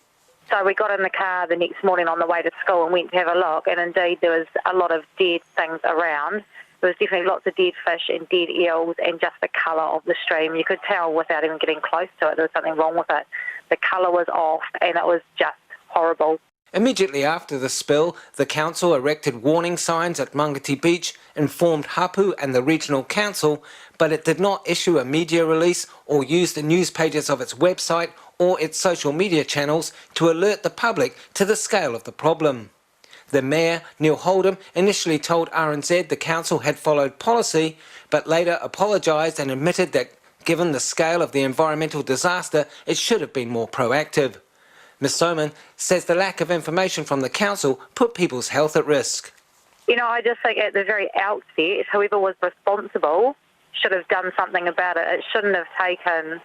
So we got in the car the next morning on the way to school and went to have a look, and indeed there was a lot of dead things around. There was definitely lots of dead fish and dead eels, and just the colour of the stream. You could tell without even getting close to it there was something wrong with it. The colour was off and it was just horrible. Immediately after the spill, the council erected warning signs at Mangati Beach, informed Hapu and the regional council, but it did not issue a media release or use the news pages of its website or its social media channels to alert the public to the scale of the problem. The Mayor, Neil Holdham, initially told RNZ the council had followed policy, but later apologised and admitted that given the scale of the environmental disaster, it should have been more proactive. Ms Soman says the lack of information from the council put people's health at risk. I just think at the very outset, whoever was responsible should have done something about it. It shouldn't have taken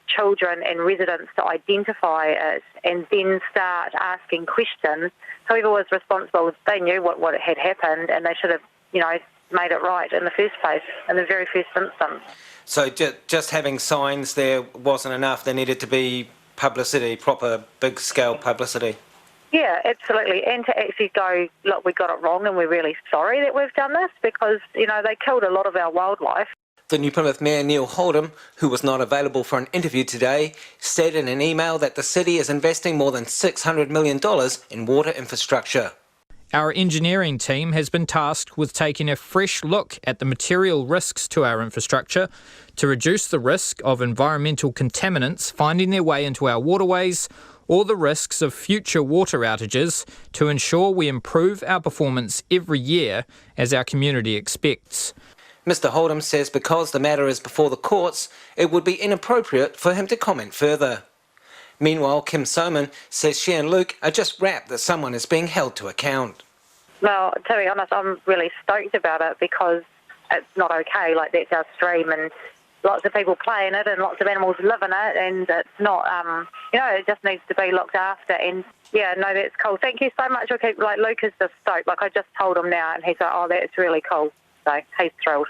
children and residents to identify it and then start asking questions. Whoever was responsible, they knew what had happened, and they should have, made it right in the first place, in the very first instance. So just having signs there wasn't enough. There needed to be publicity, proper big-scale publicity. Yeah, absolutely. And to actually go, look, we got it wrong and we're really sorry that we've done this, because, they killed a lot of our wildlife. The New Plymouth Mayor Neil Holdham, who was not available for an interview today, said in an email that the city is investing more than $600 million in water infrastructure. Our engineering team has been tasked with taking a fresh look at the material risks to our infrastructure to reduce the risk of environmental contaminants finding their way into our waterways or the risks of future water outages to ensure we improve our performance every year as our community expects. Mr Holdham says because the matter is before the courts, it would be inappropriate for him to comment further. Meanwhile, Kim Soman says she and Luke are just rapt that someone is being held to account. Well, to be honest, I'm really stoked about it because it's not okay. Like, that's our stream and lots of people play in it and lots of animals live in it, and it's not, it just needs to be looked after. And yeah, no, that's cool. Thank you so much. Okay, like, Luke is just stoked. Like, I just told him now and he's like, oh, that's really cool. So he's thrilled.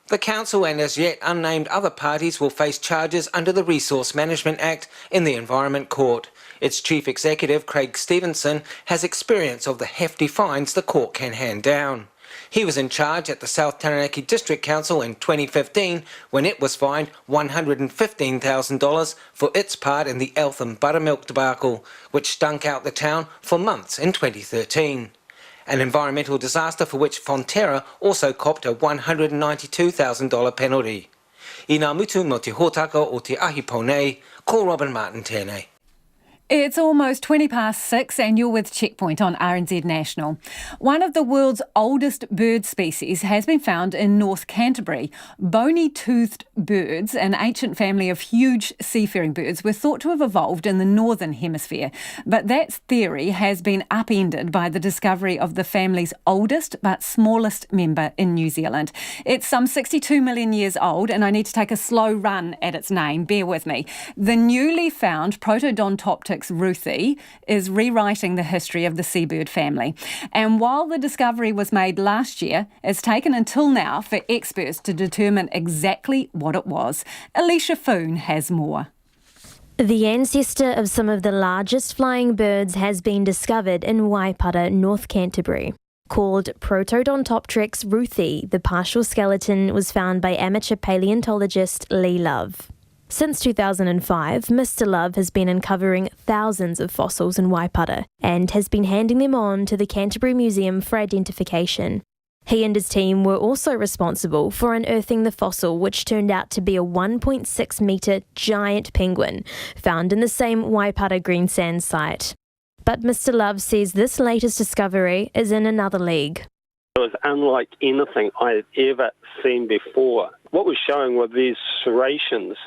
The council and as yet unnamed other parties will face charges under the Resource Management Act in the Environment Court. Its chief executive, Craig Stevenson, has experience of the hefty fines the court can hand down. He was in charge at the South Taranaki District Council in 2015 when it was fined $115,000 for its part in the Eltham buttermilk debacle, which stunk out the town for months in 2013. An environmental disaster for which Fonterra also copped a $192,000 penalty. I ngā mutu mo te hōtaka o te ahi ponei, ko Robin Martin tēnei. It's almost 6:20 and you're with Checkpoint on RNZ National. One of the world's oldest bird species has been found in North Canterbury. Bony-toothed birds, an ancient family of huge seafaring birds, were thought to have evolved in the northern hemisphere. But that theory has been upended by the discovery of the family's oldest but smallest member in New Zealand. It's some 62 million years old, and I need to take a slow run at its name. Bear with me. The newly found Protodontoptix ruthii is rewriting the history of the seabird family. And while the discovery was made last year, it's taken until now for experts to determine exactly what it was. Alicia Foon has more. The ancestor of some of the largest flying birds has been discovered in Waipara, North Canterbury. Called Protodontoptix ruthii, the partial skeleton was found by amateur paleontologist Lee Love. Since 2005, Mr. Love has been uncovering thousands of fossils in Waipara and has been handing them on to the Canterbury Museum for identification. He and his team were also responsible for unearthing the fossil, which turned out to be a 1.6 metre giant penguin found in the same Waipara green sand site. But Mr. Love says this latest discovery is in another league. It was unlike anything I had ever seen before. What was showing were these serrations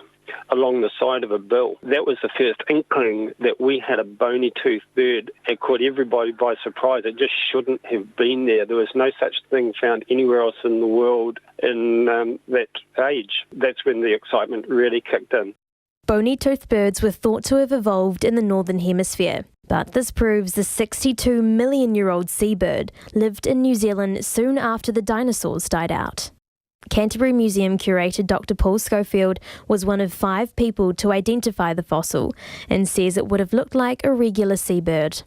along the side of a bill. That was the first inkling that we had a bony-toothed bird. It caught everybody by surprise. It just shouldn't have been there. There was no such thing found anywhere else in the world in that age. That's when the excitement really kicked in. Bony-toothed birds were thought to have evolved in the northern hemisphere. But this proves the 62 million-year-old seabird lived in New Zealand soon after the dinosaurs died out. Canterbury Museum curator Dr. Paul Schofield was one of 5 people to identify the fossil and says it would have looked like a regular seabird.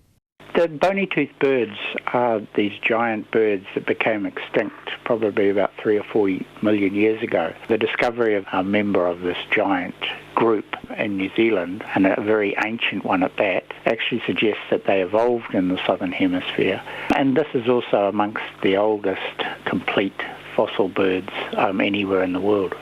The bony-toothed birds are these giant birds that became extinct probably about 3 or 4 million years ago. The discovery of a member of this giant group in New Zealand, and a very ancient one at that, actually suggests that they evolved in the southern hemisphere. And this is also amongst the oldest complete fossil birds anywhere in the world.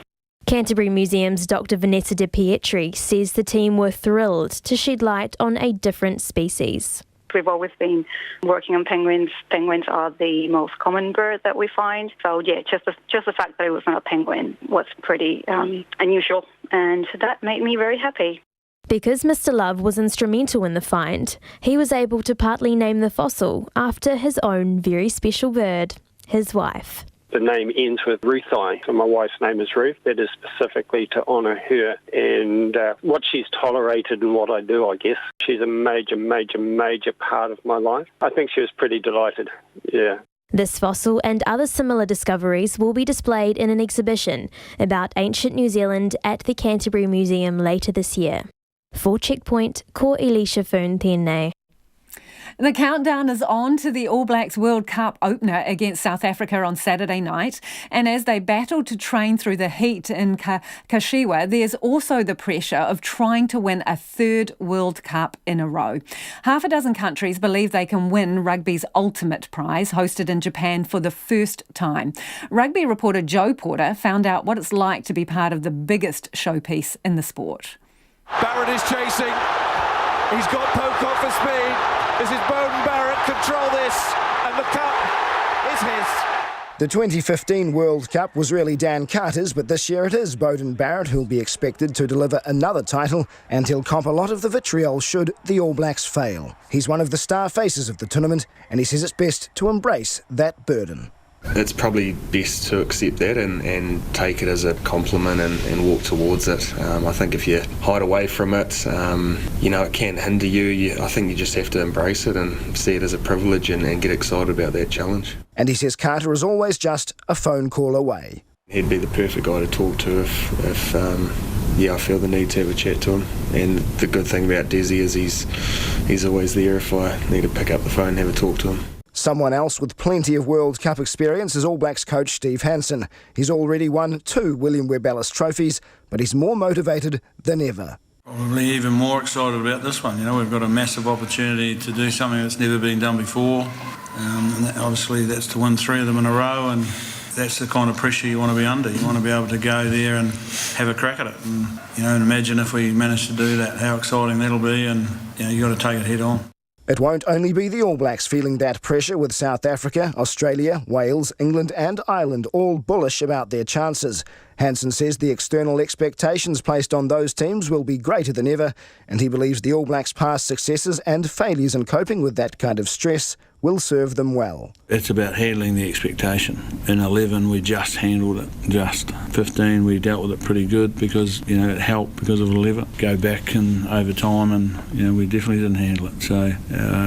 Canterbury Museum's Dr. Vanessa De Pietri says the team were thrilled to shed light on a different species. We've always been working on penguins. Penguins are the most common bird that we find. So yeah, just the fact that it was not a penguin was pretty unusual, and that made me very happy. Because Mr. Love was instrumental in the find, he was able to partly name the fossil after his own very special bird, his wife. The name ends with ruthii, so my wife's name is Ruth. That is specifically to honour her and what she's tolerated and what I do, I guess. She's a major, major, major part of my life. I think she was pretty delighted, yeah. This fossil and other similar discoveries will be displayed in an exhibition about ancient New Zealand at the Canterbury Museum later this year. For Checkpoint, ko Alicia Foon tēnei. The countdown is on to the All Blacks World Cup opener against South Africa on Saturday night. And as they battle to train through the heat in Kashiwa, there's also the pressure of trying to win a third World Cup in a row. Half a dozen countries believe they can win rugby's ultimate prize, hosted in Japan for the first time. Rugby reporter Joe Porter found out what it's like to be part of the biggest showpiece in the sport. Barrett is chasing. He's got Pocock for speed. This is Beauden Barrett, control this, and the cup is his. The 2015 World Cup was really Dan Carter's, but this year it is Beauden Barrett who'll be expected to deliver another title, and he'll cop a lot of the vitriol should the All Blacks fail. He's one of the star faces of the tournament, and he says it's best to embrace that burden. It's probably best to accept that and take it as a compliment and walk towards it. I think if you hide away from it, it can hinder you. I think you just have to embrace it and see it as a privilege and get excited about that challenge. And he says Carter is always just a phone call away. He'd be the perfect guy to talk to if I feel the need to have a chat to him. And the good thing about Desi is he's always there if I need to pick up the phone and have a talk to him. Someone else with plenty of World Cup experience is All Blacks coach Steve Hansen. He's already won 2 William Webb Ellis trophies, but he's more motivated than ever. Probably even more excited about this one. We've got a massive opportunity to do something that's never been done before. Obviously that's to win 3 of them in a row, and that's the kind of pressure you want to be under. You want to be able to go there and have a crack at it. And imagine if we manage to do that, how exciting that'll be, and you've got to take it head on. It won't only be the All Blacks feeling that pressure, with South Africa, Australia, Wales, England and Ireland all bullish about their chances. Hansen says the external expectations placed on those teams will be greater than ever, and he believes the All Blacks' past successes and failures in coping with that kind of stress will serve them well. It's about handling the expectation. In 11 we just handled it, 15 we dealt with it pretty good because it helped because of 11. Go back and over time and we definitely didn't handle it. So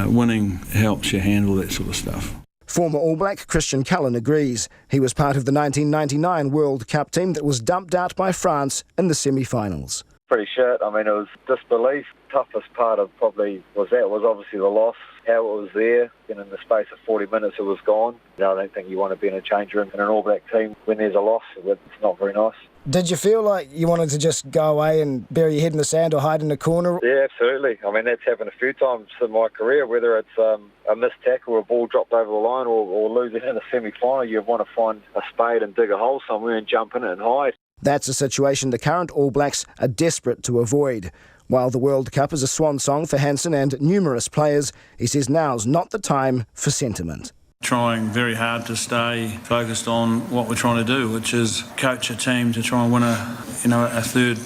winning helps you handle that sort of stuff. Former All Black Christian Cullen agrees. He was part of the 1999 World Cup team that was dumped out by France in the semi-finals. Pretty shit. It was disbelief. Toughest part of probably was obviously the loss. How it was there, and in the space of 40 minutes it was gone. I don't think you want to be in a change room in an All Black team when there's a loss. It's not very nice. Did you feel like you wanted to just go away and bury your head in the sand or hide in a corner? Yeah, absolutely. That's happened a few times in my career, whether it's a missed tackle or a ball dropped over the line or losing in a semi-final. You want to find a spade and dig a hole somewhere and jump in it and hide. That's a situation the current All Blacks are desperate to avoid. While the World Cup is a swan song for Hansen and numerous players, he says now's not the time for sentiment. Trying very hard to stay focused on what we're trying to do, which is coach a team to try and win a third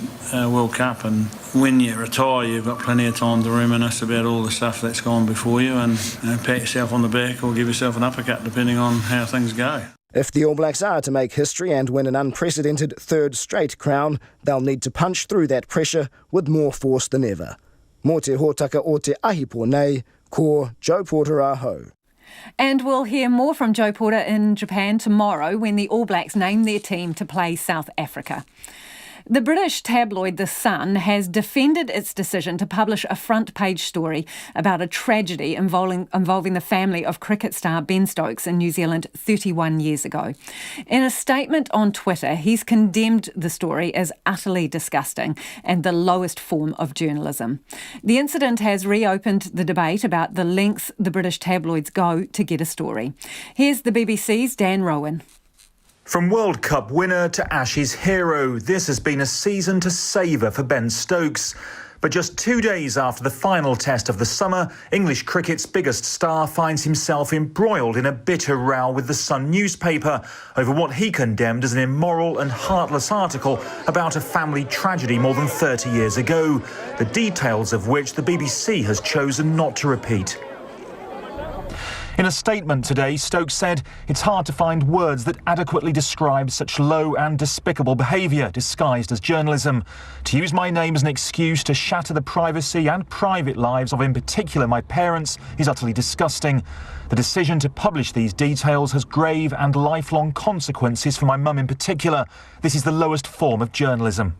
World Cup. And when you retire, you've got plenty of time to reminisce about all the stuff that's gone before you and pat yourself on the back or give yourself an uppercut, depending on how things go. If the All Blacks are to make history and win an unprecedented third straight crown, they'll need to punch through that pressure with more force than ever. Mō te hōtaka o te ahipo nei, ko Joe Porter aho. And we'll hear more from Joe Porter in Japan tomorrow when the All Blacks name their team to play South Africa. The British tabloid The Sun has defended its decision to publish a front-page story about a tragedy involving the family of cricket star Ben Stokes in New Zealand 31 years ago. In a statement on Twitter, he's condemned the story as utterly disgusting and the lowest form of journalism. The incident has reopened the debate about the lengths the British tabloids go to get a story. Here's the BBC's Dan Rowan. From World Cup winner to Ashes hero, this has been a season to savour for Ben Stokes. But just 2 days after the final test of the summer, English cricket's biggest star finds himself embroiled in a bitter row with the Sun newspaper over what he condemned as an immoral and heartless article about a family tragedy more than 30 years ago, the details of which the BBC has chosen not to repeat. In a statement today, Stokes said it's hard to find words that adequately describe such low and despicable behaviour disguised as journalism. To use my name as an excuse to shatter the privacy and private lives of, in particular, my parents is utterly disgusting. The decision to publish these details has grave and lifelong consequences for my mum in particular. This is the lowest form of journalism.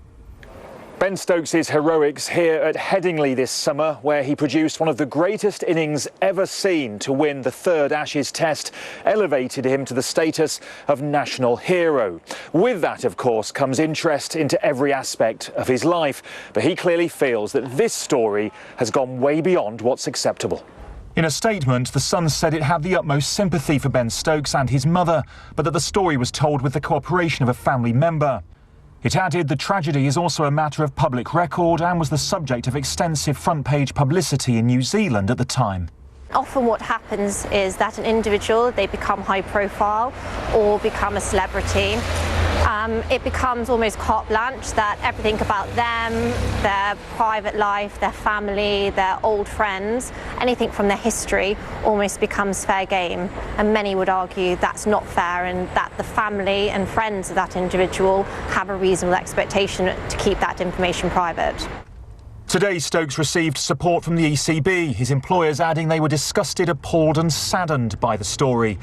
Ben Stokes' heroics here at Headingley this summer, where he produced one of the greatest innings ever seen to win the third Ashes Test, elevated him to the status of national hero. With that, of course, comes interest into every aspect of his life, but he clearly feels that this story has gone way beyond what's acceptable. In a statement, The Sun said it had the utmost sympathy for Ben Stokes and his mother, but that the story was told with the cooperation of a family member. It added the tragedy is also a matter of public record and was the subject of extensive front-page publicity in New Zealand at the time. Often what happens is that an individual, they become high profile or become a celebrity. It becomes almost carte blanche that everything about them, their private life, their family, their old friends, anything from their history almost becomes fair game. And many would argue that's not fair and that the family and friends of that individual have a reasonable expectation to keep that information private. Today, Stokes received support from the ECB, his employers adding they were disgusted, appalled and saddened by the story.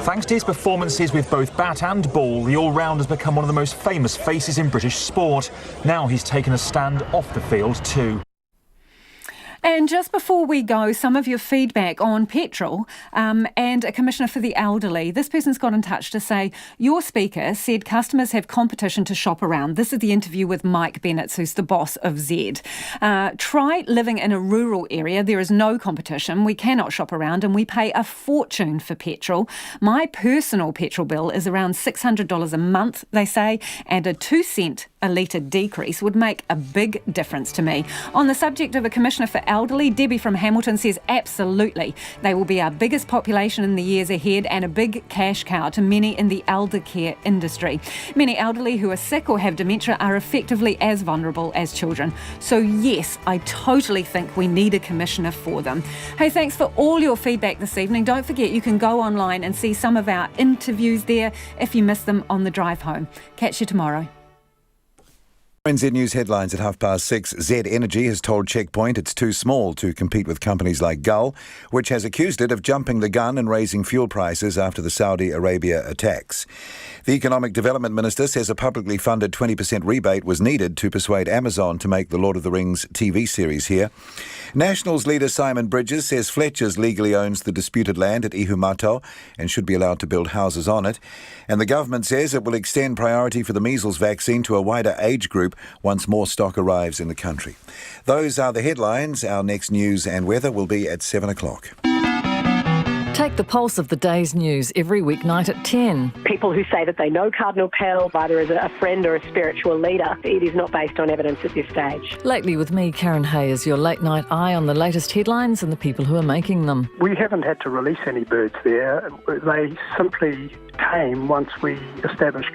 Thanks to his performances with both bat and ball, the all-round has become one of the most famous faces in British sport. Now he's taken a stand off the field too. And just before we go, some of your feedback on petrol and a commissioner for the elderly. This person's got in touch to say, your speaker said customers have competition to shop around. This is the interview with Mike Bennett, who's the boss of Z. Try living in a rural area. There is no competition. We cannot shop around and we pay a fortune for petrol. My personal petrol bill is around $600 a month, they say, and a 2 cent a litre decrease would make a big difference to me. On the subject of a commissioner for elderly, Debbie from Hamilton says absolutely. They will be our biggest population in the years ahead and a big cash cow to many in the elder care industry. Many elderly who are sick or have dementia are effectively as vulnerable as children. So yes, I totally think we need a commissioner for them. Hey, thanks for all your feedback this evening. Don't forget you can go online and see some of our interviews there if you missed them on the drive home. Catch you tomorrow. NZ News headlines at 6:30. Z Energy has told Checkpoint it's too small to compete with companies like Gull, which has accused it of jumping the gun and raising fuel prices after the Saudi Arabia attacks. The Economic Development Minister says a publicly funded 20% rebate was needed to persuade Amazon to make the Lord of the Rings TV series here. Nationals leader Simon Bridges says Fletcher's legally owns the disputed land at Ihumato and should be allowed to build houses on it. And the government says it will extend priority for the measles vaccine to a wider age group once more stock arrives in the country. Those are the headlines. Our next news and weather will be at 7 o'clock. Take the pulse of the day's news every weeknight at 10. People who say that they know Cardinal Pell, either as a friend or a spiritual leader, it is not based on evidence at this stage. Lately with me, Karen Hayes, your late night eye on the latest headlines and the people who are making them. We haven't had to release any birds there. They simply came once we established